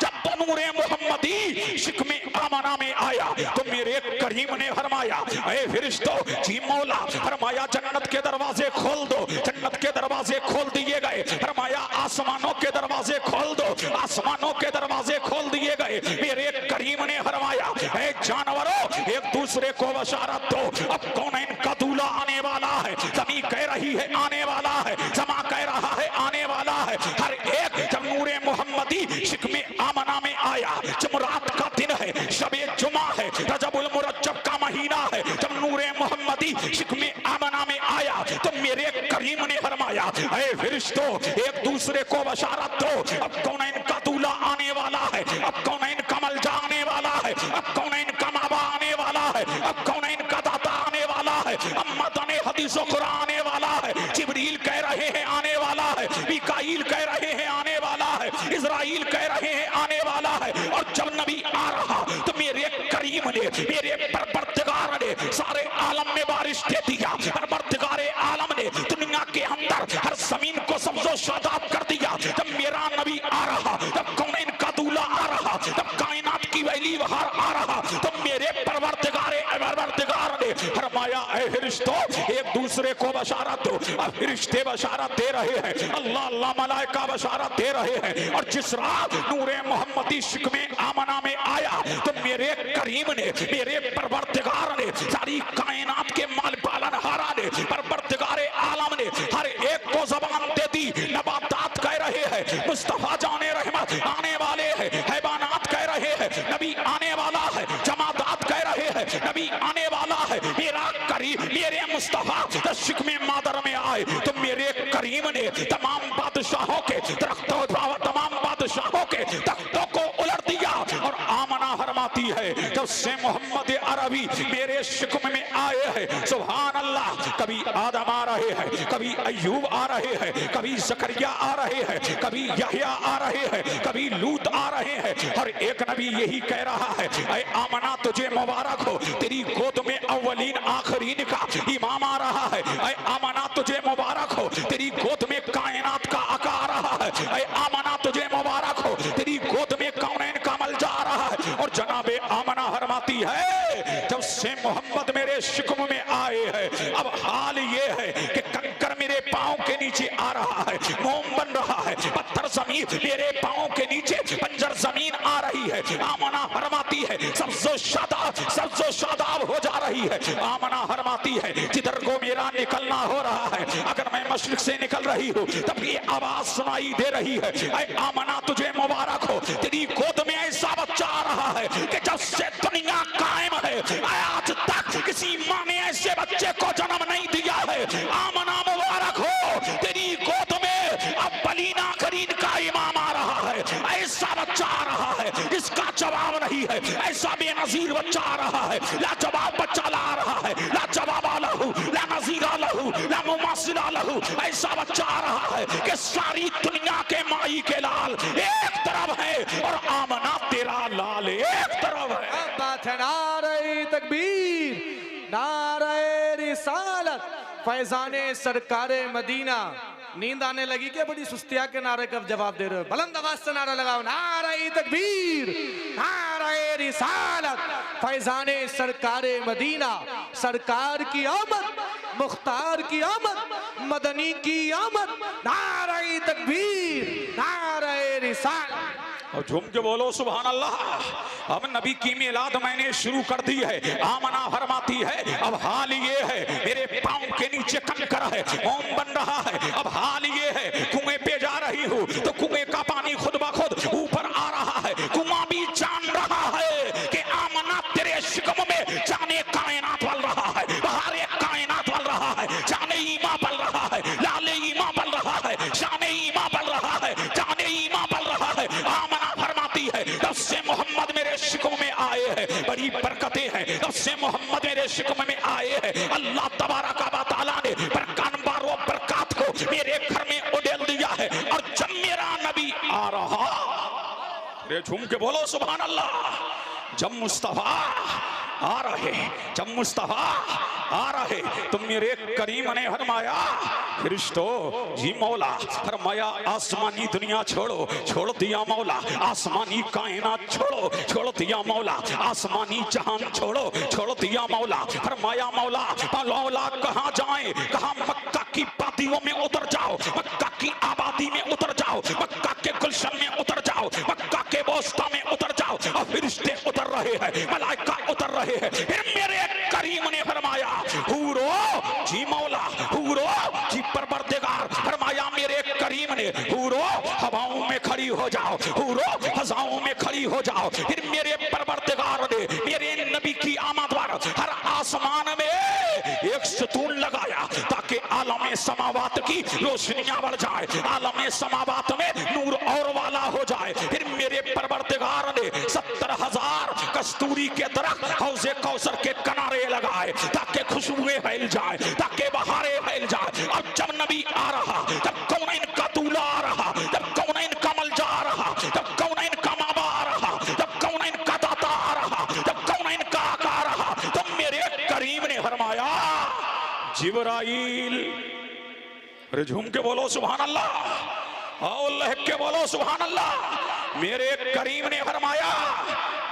जब नूरे मोहम्मदी शिकमे आमना में आया तो मेरे करीम ने फरमाया, ऐ फरिश्तों, जी मौला, फरमाया जन्नत के दरवाजे खोल दो। जन्नत के दरवाजे खोल दिए गए। फरमाया आसमानों के दरवाजे खोल दो। आसमानों के दरवाजे खोल दिए गए। मेरे करीम ने फरमाया, ऐ जानवरों, एक दूसरे को बशारत दो। अब कौन इनका दूल्हा आने वाला है? जमीन कह रही है आने वाला है, जमा कह रहा है आने वाला है। हर एक जब नूरे मोहम्मदी शिकमे आमना में आया, जुमरात का दिन है, शबे जुमा है, रजबुल मुरज्जब का महीना है। जब नूरे मोहम्मदी शिकमे आमना में आया तो मेरे करीम ने फरमाया, ऐ फरिश्तों, एक दूसरे को बशारत दो। अब कौन इनका दूल्हा आने वाला है? अब कौन इनका मलजा आने वाला है? अब कौन इनका माबा आने वाला है? अब कौन इनका दाता आने वाला है? अब मदने हदीसों कुरान आने वाला है। जिब्रील कह रहे हैं आने वाला है, मिकाईल कह रहे हैं आने वाला है, इज़राइल कह रहे हैं आने वाला है। और जब नबी आ रहा तो मेरे करीम ने, मेरे परवरदिगार ने सारे आलम में बारिश दे दिया। परवरदिगार आलम ने दुनिया के अंदर हर जमीन को सब्ज़ो शादाब कर दिया। जब मेरा नबी आ रहा, जब कौन इनका दूल्हा आ रहा, जब कायनात की वैली बहार आ रहा तो मेरे परवरदिगार ने फरमाया, ऐ फरिश्तों, एक दूसरे को बशारत दो। अब फरिश्ते बशारत दे रहे हैं, अल्लाह अल्लाह मलाइका बशारत दे रहे हैं। और जिस रात नूरे मोहम्मदी शिकमे आमना में आया तो मेरे करीम ने, मेरे परवरदिगार ने, सारी कायनात के माल पालनहारा ने, परवरदिगार आलम ने हर एक को जबान दे दी। नबातात कह रहे हैं मुस्तफा जाने रहमत आने वाले हैं, हैवानात कह रहे हैं नबी आने वाला है, जमादात कह रहे हैं नबी आने वाला है। मेरा करीम, मेरे मुस्तफा शिकमे मादर में आए तो मेरे करीम ने तमाम बादशाहों के तख्तों, तमाम बादशाहों के तख्तों को उलट दिया। और आमना फरमाती है, जब से मोहम्मद अरबी मेरे शिकम में आए हैं, सुभान अल्लाह, कभी आदम आ रहे हैं, कभी अय्यूब आ रहे हैं, कभी जकरिया आ रहे हैं, कभी यहया आ रहे हैं, कभी लूत आ रहे हैं। और एक नबी यही कह रहा है, ऐ आमना तुझे मुबारक हो, तेरी गोद में अव्वलीन आखरीन का इमाम आ रहा है। ऐ आमना तुझे मुबारक हो, तेरी गोद में कायनात का आका आ रहा है। ऐ आमना तुझे मुबारक हो, तेरी गोद में कौनैन का मलजा आ रहा है। और जनाबे आमना फरमाती है, जब से मोहम्मद मेरे शिकम में आए हैं, अब हाल ये है कि कंकर मेरे पांव के नीचे आ रहा है, मोम बन रहा है, पत्थर जमीन मेरे पांव के नीचे, बंजर जमीन आ रही है। आमना फरमाती है, सब्ज़ो शादाब हो जा रही है। आमना फरमाती है, जिधर को मेरा निकलना हो रहा है, अगर मैं मशरिक से निकल रही हूँ तब ये आवाज सुनाई दे रही है, ऐ आमना तुझे मुबारक हो, तेरी गोद में ऐसा बच्चा आ रहा है कि जब से दुनिया कायम है आज तक किसी माँ ने ऐसे बच्चे को जन्म नहीं दिया है। आमना मुबारक हो, तेरी गोद में अव्वलीन आखरीन का इमाम आ रहा है। ऐसा बच्चा आ रहा है, इसका जवाब नहीं है। ऐसा बेनजीर बच्चा आ रहा है, लाजवाब बच्चा ला रहा है, लाजवाब लहू, ला नजीर लहू, ला मुमासिल लहू। ऐसा बच्चा आ रहा है कि सारी दुनिया के माई के लाल एक तरफ है और आमना तेरा लाल एक तरफ है। अब बात है नारे तकबीर, नारे रिसालत, फैजाने सरकारे मदीना। नींद आने लगी क्या? बड़ी सुस्तिया के नारे कब जवाब दे रहे हो? बुलंद आवाज से नारा लगाओ, नारे तकबीर, नारे रिसालत, फैजाने सरकारे मदीना, सरकार की आमद, मुख्तार की आमद, मदनी की आमद, नारे तकबीर, नारे रिसालत। और झूम के बोलो सुभान अल्लाह। अब नबी की मिलाद मैंने शुरू कर दी है। आमना फरमाती है अब हाल ये है मेरे पांव के नीचे कंकर है, ओम बन रहा है। अब हाल ये है कुएं पे जा रही हूँ तो कुएं का पानी खुद ब खुद ऊपर आ रहा है। कुआं भी जान रहा है कि आमना तेरे शिकम में जाने कायनात बल रहा है, बाहर एक कायनात बल रहा है, जाने ईमा बल रहा है, लाले ईमा बल रहा है, जाने ईमा बल रहा है, जाने ईमा बल रहा है। आमना फरमाती है तब से मोहम्मद मेरे शिकम में आए हैं, बड़ी बरकतें हैं तब से मोहम्मद मेरे शिकम में आए हैं। अल्लाह तबारक व तआला ने बरकात व बरकत को मेरे घर में उड़ेल दिया है। और जब मेरा नबी आ रहा, रे झूम के बोलो सुभान अल्लाह। जब मुस्तफा आ रहे, जब मुस्तफा आ रहे तो मेरे करीम ने फरमाया फरिश्तो जी मौला, फरमाया आसमानी दुनिया छोड़ो, छोड़ दिया मौला। आसमानी कायनात छोड़ो, छोड़ दिया मौला। आसमानी जहान छोड़ो, छोड़ दिया मौला। फरमाया मौला मौला कहाँ जाएं? कहाँ? मक्का की वादियों में उतर जाओ, मक्का की आबादी में उतर जाओ, मक्का के गुलशन में उतर जाओ, मक्का के बोस्ता में उतर जाओ। और फरिश्ते उतर रहे हैं, मलाइका उतर रहे हैं। फिर मेरे करीम ने फरमाया हूरो जी मौला, हूरो जी परवरदिगार। फरमाया मेरे करीम ने हूरो हवाओं में खड़ी हो जाओ, हूरो हजाओं में खड़ी हो जाओ। फिर मेरे परवरदिगार ने मेरे नबी की आमद पर हर आसमान में एक सतून लगाया ताकि आलम समावात की रोशनियां बढ़ जाए, आलम समावात में नूर और वाला हो जाए। फिर मेरे परवरदिगार ने 70,000 कस्तूरी के दरख्त हौज़े कौसर के किनारे लगाए ताकि खुशबुएं फैल जाए, ताकि बहारें फैल जाए। अब जब नबी आ रहा, जब कौनैन का दूल्हा आ रहा, जब कौनैन का मलजा आ रहा, जब कौनैन का माबा आ रहा, जब कौनैन का दाता आ रहा, जब कौनैन का आका आ रहा, तो मेरे करीम ने फरमाया जिब्राइल, अरे झूम के बोलो सुभान अल्लाह, आओ लहक के बोलो सुभान अल्लाह। मेरे करीम ने फरमाया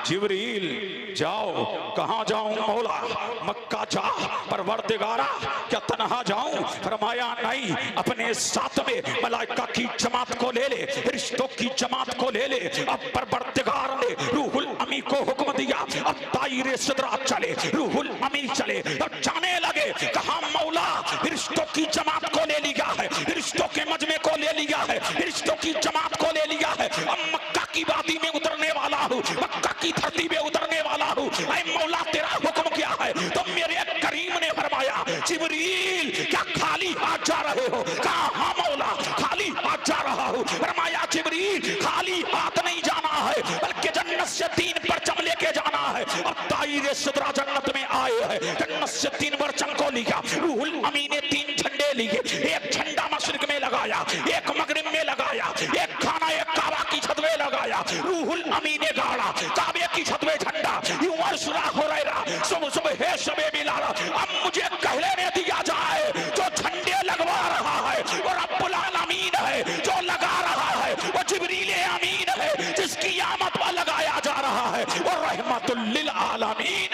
जिब्रील जाओ। कहां जाऊं मौला? मक्का जा। परवरदिगारा क्या तन्हा जाऊं? फरमाया नहीं, अपने साथ में मलाइका की जमात को ले ले, रिश्तों की जमात को ले ले। अब परवरदिगार ने रूहुल अमी को हुक्म दिया अब दायरे सदरा चले, रूहुल अमी चले। अब जाने लगे कहां मौला? रिश्तों की जमात को ले लिया है, रिश्तों के मजमे को ले लिया है, रिश्तों की जमात को ले लिया है। अब मक्का की वादी में उतरने वाला हूँ, मक्का की धरती पे उतरने वाला हूँ। ऐ मौला तेरा हुक्म क्या है? तो मेरे करीम ने फरमाया जिब्रील क्या खाली हाथ जा रहे हो? कहा हाँ मौला खाली हाथ जा रहा हूँ। फरमाया जिब्रील खाली हाथ नहीं जाना है बल्कि जन्नत से 3 परचम लेके जाना है। अब दायरे सदरा जन्नत में आए हैं, जन्नत से 3 परचम को लिया। रूहुल अमी ने 3 झंडे लिए, एक झंडा मशरिक में लगाया, एक मगरिब में लगाया, एक खाना एक काबा की छत में लगाया। रूहुल अमी ने गाड़ा काबे की छत में झंडा, यूं अर्शरा हो रहा सुबह सुबह है शबे बिलाल। अब मुझे कहने दिया जाए जो झंडे लगवा रहा है वो रब्बुल आलमीन है, जो लगा रहा है वो जिब्रील अमीन है, जिसकी आमद पर लगाया जा रहा है वो रहमतुल लिल आलमीन।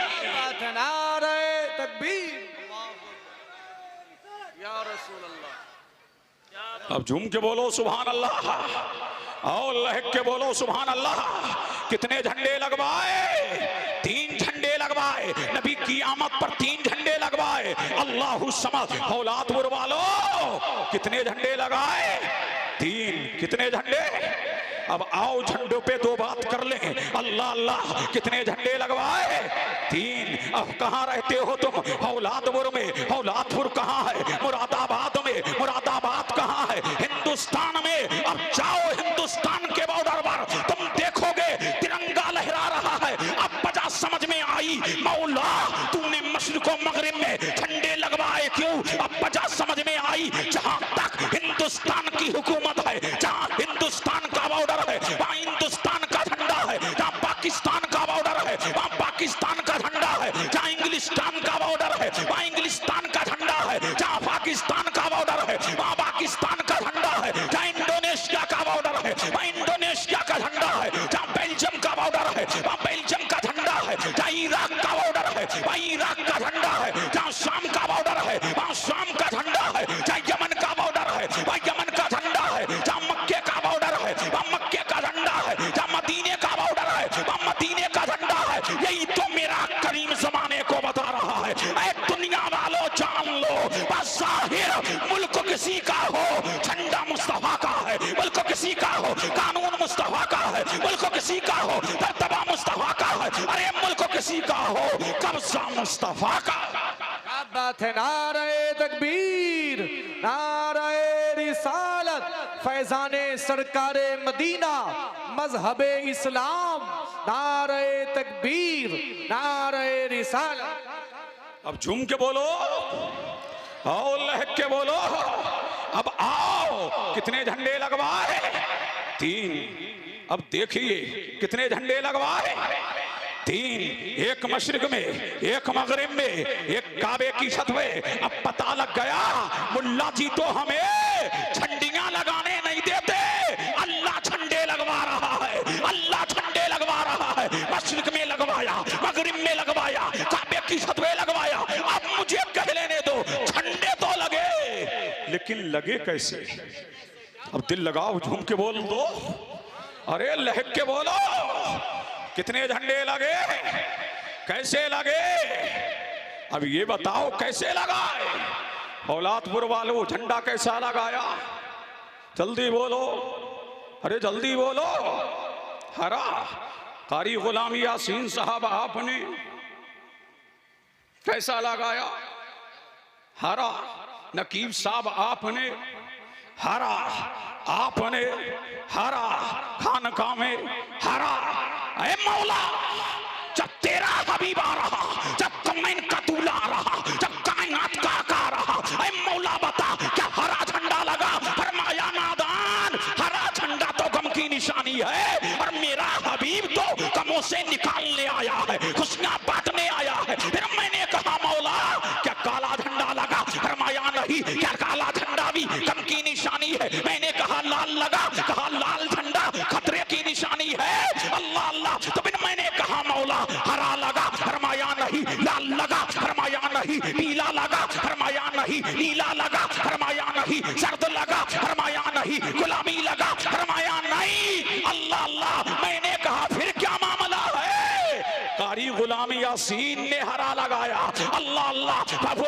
नारे तकबीर, या रसूल अल्लाह। अब झूम के बोलो सुभान अल्लाह, आओ लहक के बोलो सुभान अल्लाह। कितने झंडे लगवाए? 3 झंडे लगवाए। नबी की आमद पर 3 झंडे लगवाए। अल्लाहु समद औलादपुर वालों कितने झंडे लगाए? 3। कितने झंडे? अब आओ झंडों पे 2 बात कर लें। अल्लाह अल्लाह कितने झंडे लगवाए? 3। अब कहाँ रहते हो तुम? औलादपुर में। औलादपुर कहाँ है? मुरादाबाद में। मुरादाबाद कहाँ है? हिंदुस्तान में। अब जाओ हिंदुस्तान के बॉर्डर पर, तुम देखोगे तिरंगा लहरा रहा है। अब वजह समझ में आई मौला तूने मशरिक व मगरिब में झंडे लगवाए क्यों? अब वजह समझ में आई जहां तक हिंदुस्तान की हुकूमत है, जहां हिंदुस्तान का बॉर्डर है वहां हिंदुस्तान का झंडा है, जहां पाकिस्तान का बॉर्डर है वहां पाकिस्तान का झंडा है, जहां इंग्लिस्तान का बॉर्डर है वहां इंग्लिस्तान का झंडा है, जहां मुल्क किसी का हो दबदबा मुस्तफा का है, अरे मुल्क किसी का हो कब्जा मुस्तफा का। क्या बात है, नारे तकबीर, नारे रिसालत, फैजाने सरकारे मदीना, मजहबे इस्लाम, नारे तकबीर, नारे रिसालत। अब झूम के बोलो, आओ लहक के बोलो, अब आओ। कितने झंडे लगवाए? 3। अब देखिए कितने झंडे लगवाए? 3, एक मशरिक में, एक मगरिब में, एक काबे की छत में। अब पता लग गया मुल्ला जी तो हमें झंडियां लगाने नहीं देते, अल्लाह झंडे लगवा रहा है, अल्लाह झंडे लगवा रहा है। मशरिक में लगवाया, मगरिब में लगवाया, काबे की छत में लगवाया। अब मुझे कह लेने दो, झंडे तो लगे, लेकिन लगे कैसे? अब दिल लगाओ, झूम के बोल दो, अरे लहक के बोलो, कितने झंडे लगे, कैसे लगे? अब ये बताओ कैसे लगाए? औलादपुर वालों झंडा कैसा लगाया? जल्दी बोलो, अरे जल्दी बोलो। हरा कारी गुलाम यासीन साहब आपने कैसा लगाया? हरा नकीब साहब आपने हरा, आपने हरा खानका में हरा। ऐ मौला, जब तेरा हबीब आ रहा, जब कमैन का दूल्हा आ रहा, जब कायनात का आका आ रहा, ऐ मौला बता क्या हरा झंडा लगा? फरमाया नादान, हरा झंडा तो गम की निशानी है, और मेरा हबीब तो गमों से निकालने आया है, खुशियां बांटने आया है। फिर मैंने कहा मौला क्या काला झंडा लगा? फरमाया नहीं, क्या काला झंडा भी गम की निशानी है? मैंने कहा लाल लगा? कहा लाल झंडा खतरे की निशानी है। अल्लाह अल्लाह। तो फिर मैंने कहा मौला हरा लगा? फरमाया नहीं। लाल लगा? फरमाया नहीं। पीला लगा? फरमाया नहीं। नीला लगा? फरमाया नहीं। जर्द लगा? फरमाया नहीं। गुलाबी लगा? फरमाया नहीं। अल्लाह अल्लाह। मैंने कहा फिर क्या मामला है? कारी गुलाम यासीन ने हरा लगाया। अल्लाह अल्लाह।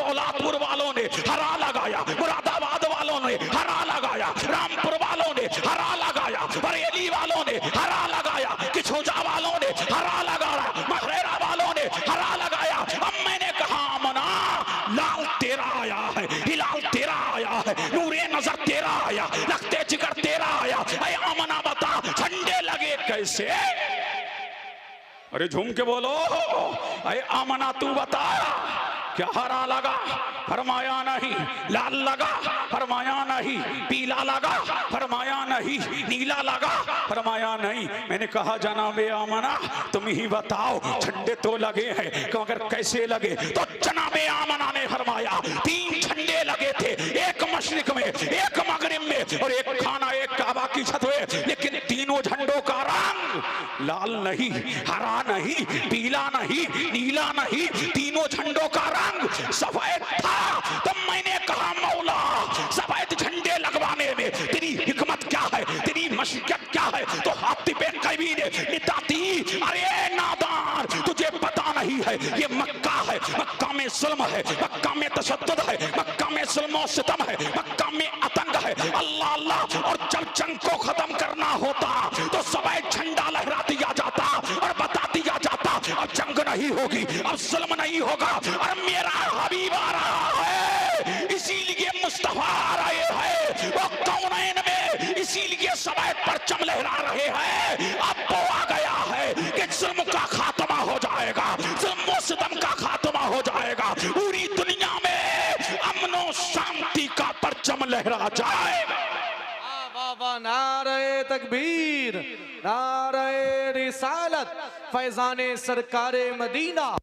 औलादपुर वालों ने हरा लगाया, मुरादाबाद वालों ने हरा लगाया, रामपुर वालों ने हरा लगाया, बरेली वालों ने हरा लगाया, किछोजा वालों ने हरा लगाया, महरेरा वालों ने हरा लगाया। अब मैंने कहा मना, लाल तेरा आया है, हिलाल तेरा आया है, नूरे नजर तेरा आया, लगते जिगर तेरा आया। ऐ आमना बता झंडे लगे कैसे? अरे झूम के बोलो, ऐ आमना तू बता क्या हरा लगा? फरमाया नहीं। लाल लगा? फरमाया नहीं। पीला लगा? फरमाया नहीं। नीला लगा? फरमाया नहीं। मैंने कहा जनाबे आमना तुम ही बताओ, झंडे तो लगे हैं, मगर कैसे लगे? तो जनाबे आमना ने फरमाया 3 झंडे लगे थे, एक मशरिक में, एक मगरिब में, और एक खाना एक काबा की छत में। लेकिन तीनों झंडों का रंग लाल नहीं, हरा नहीं, पीला नहीं, नीला नहीं, तीनों झंडों का रंग सफेद था। तो मैंने कहा मौला सफेद झंडे लगवाने में तेरी हिकमत क्या है, तेरी मशक्कत क्या है? तो हातिब कवी ने निताती, अरे नादान तुझे पता नहीं है ये मक्का है, मक्का में जुल्म है, मक्का में तशद्दुद है, मक्का में जुल्म और सितम है, मक्का में आतंक है। अल्लाह अल्लाह। और जब जंग को खत्म करना होता तो सफेद झंडा लहरा दिया जाता और बता दिया जाता अब जंग नहीं होगी, अब जुल्म नहीं होगा, और मेरा हबीब आ रहा है, इसीलिए मुस्तफा आ रहे हैं वो कौनैन में, इसीलिए सफेद परचम लहरा रहे हैं। अब वो आ गया है कि जुल्म का खात्मा हो जाएगा, जुल्म और सितम का खात्मा हो जाएगा, पूरी दुनिया में अमन और शांति का परचम लहरा जाएगा। नारे तकबीर, नारे रिसालत, फैजाने सरकारे मदीना।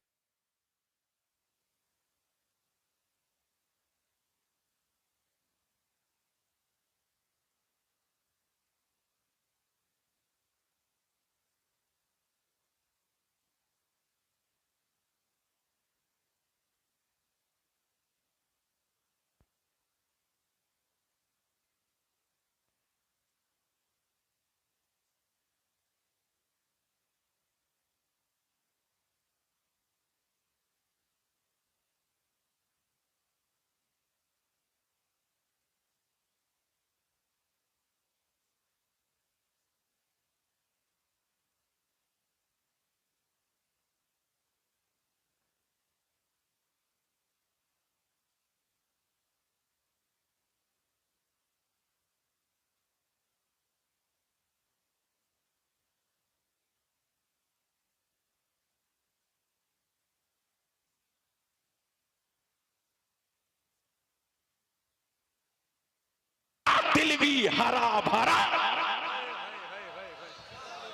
दिल भी हरा भरा।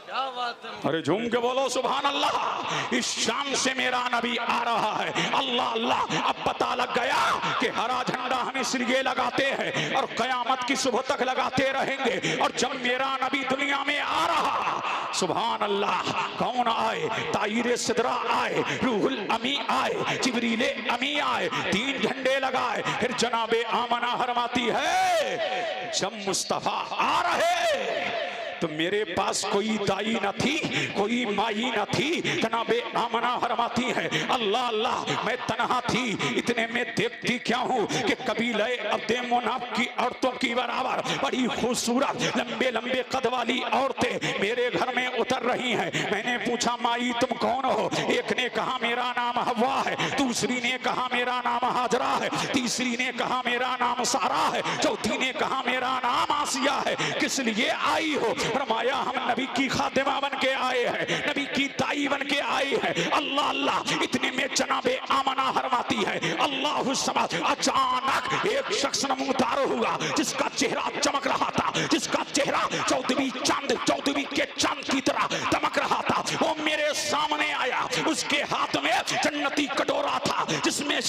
क्या बात है। अरे झूम के बोलो सुभान अल्लाह। इस शाम से मेरा नबी आ रहा है। अल्लाह अल्लाह। अब पता लग गया कि हरा झंडा हम इसलिए लगाते हैं और कयामत की सुबह तक लगाते रहेंगे। और जब मेरा नबी दुनिया में आ रहा, सुभान अल्लाह, कौन आए? ताईर सिदरा आए, रूहुल अमी आए, जिब्रील अमी आए, 3 झंडे लगाए। फिर जनाबे आमना फरमाती है जब मुस्तफा आ रहे तो मेरे पास कोई दाई न थी, कोई माई न थी। जनाबे आमना फरमाती है अल्लाह अल्लाह, मैं तन्हा थी। इतने में देखती क्या हूँ कि कबीले अब्दे मुनाफ की औरतों की बराबर बड़ी खूबसूरत लंबे लंबे कद वाली औरतें मेरे घर में उतर रही हैं। मैंने पूछा माई तुम कौन हो? एक ने कहा मेरा नाम हव्वा है, दूसरी ने कहा मेरा नाम हाजरा है, तीसरी ने कहा मेरा नाम सारा है, चौथी ने कहा मेरा नाम आसिया है। किस लिए आई हो? फरमाया हम नबी की खातिमा बन के आए हैं, नबी की दाई बन के आए हैं। अल्लाह अल्लाह। इतने में जनाबे आमना फरमाती है अल्लाह समद। अचानक एक शख्स नमूदार हुआ जिसका चेहरा चमक रहा था, जिसका चेहरा चौदहवीं के चांद की तरह चमक रहा था। वो मेरे सामने आया। उसके हाथ में जन्नती कटोरा था जिसमें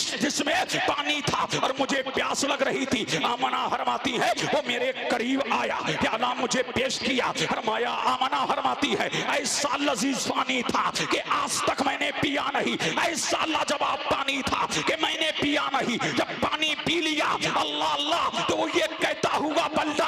पानी था और मुझे प्यास लग रही थी। आमना फरमाती है वो मेरे करीब आया, प्याला मुझे पेश किया। फरमाया आमना फरमाती है ऐसा लजीज पानी था कि आज तक मैंने पिया नहीं, ऐसा लाजवाब पानी था कि मैंने पिया नहीं। जब पानी पी लिया अल्लाह अल्लाह तो ये कहता हुआ पलटा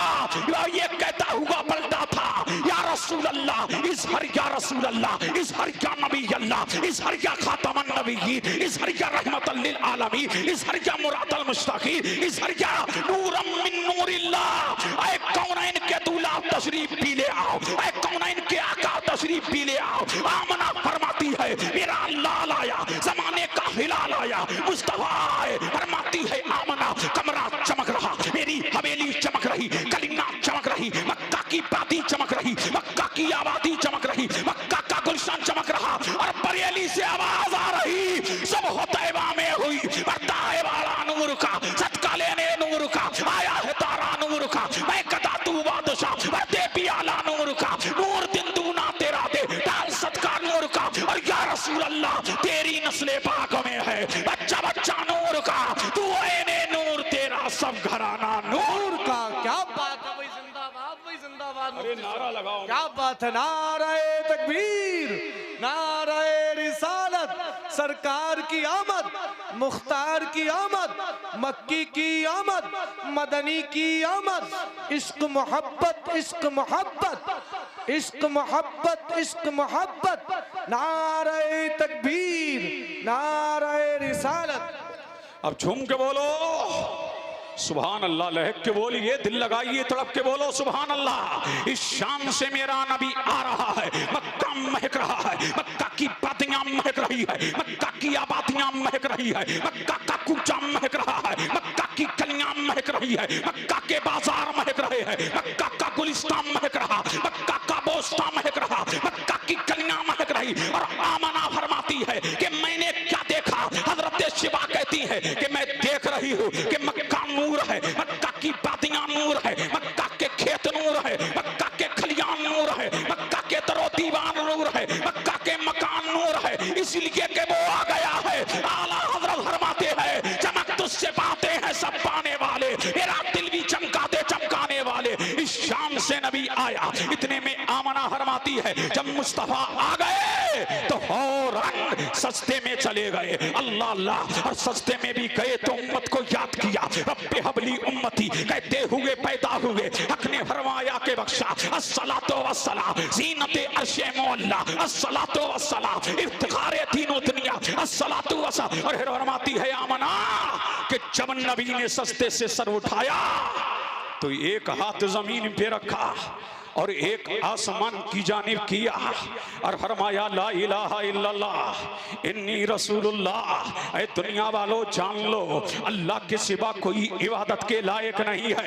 था या रसूल अल्लाह, इस हर या रसूल अल्लाह, इस हर या नबी अल्लाह, इस हर या खातमन नबीय्यीन, इस हर या रहमतल लिल आलमीन, इस हर या मुरादल मुश्ताकीन, इस हर या नूरम मिन नूरिल्लाह। ऐ कौनैन के दूल्हा तशरीफ पी ले आओ, ऐ कौनैन के आका तशरीफ पी ले आओ। आमना फरमाती है मेरा लाल आया, जमाने का हिलाल आया, मुस्तफा आए। फरमाती है आमना कमरा चमक रहा, मेरी हवेली चमक रही, कलिंगा चमक रही, मक्का की बाती चमक रही, मक्का की आबादी चमक रही, मक्का का गुलशन चमक रहा। और बरेली से आवाज आ रही सब तैबा में हुई। बरताए वाला नूर का सदका लेने नूर का आया है तारा नूर का, मैं कदा तू बादशाह बरते पियाला नूर का, नूर दिन दूना तेरा दे डाल सदका नूर का। और या रसूल अल्लाह तेरी नस्ले पाक में है बच्चा बच्चा नूर का, तू ऐने नूर तेरा सब घराना नूर का। क्या बात है भाई, जिंदाबाद भाई जिंदाबाद। अरे नारा लगाओ। क्या बात है। नाराए तकबीर, नाराए रिसालत, सरकार की आमद, मुख्तार की आमद, मक्की की आमद, मदनी की आमद। इश्क मोहब्बत, इश्क मोहब्बत, इश्क मोहब्बत, इश्क मोहब्बत। नाराए तकबीर, नाराए रिसालत। अब झूम के बोलो सुभान अल्लाह। लहक के बोलिए, दिल लगाइए, तड़प के बोलो सुभान अल्लाह। इस शाम से मेरा नबी आ रहा है। मक्का महक रहा है, मक्का की बातियां महक रही है, मक्का की आबादियां महक रही है, मक्का का कूचा महक रहा है, मक्का की कलियां महक रही है, मक्का के बाजार महक रहे हैं, मक्का का गुलिस्तान महक रहा, मक्का का बोस्ता महक रहा, मक्का की कलियां महक रही। और आमना फरमाती है कि मैंने क्या देखा? हजरत शिबा कहती है कि मैं देख रही हूँ कि मक्का नूर है, मक्का की बातियां नूर है, मक्का के खेत नूर है, मक्का के खलियान नूर है, मक्का के दरो दीवान नूर है, मक्का के मकान नूर है। इसलिए कि वो आ गया है। आला हजरत फरमाते हैं चमक तुझसे पाते हैं सब पाने वाले, मेरा दिल भी चमकाते चमकाने वाले। इस शाम से नबी आया। इतने में आमना फरमाती है जब मुस्तफा आ गए तो फौरन सस्ते में चले गए। अल्लाह अल्लाह। और सस्ते में भी गए तो उम्मत को याद किया, रब्बे हबली उम्मती कहते हुए पैदा हुए। हक ने फरमाया के बख्शा अस्सलातो वस्सलाम ज़ीनते अर्शे मौला, अस्सलातो वस्सलाम इफ्तिखारे दीनो दुनिया, अस्सलातो वस्सलाम। और फरमाती है आमना कि जब नबी ने सस्ते से सर उठाया तो एक हाथ जमीन पे रखा और एक आसमान की जानिब किया और फरमाया ला इलाहा इल्लल्लाह इन्नी रसूलुल्लाह। ऐ दुनिया वालों जान लो अल्लाह के सिवा कोई इबादत के लायक नहीं है।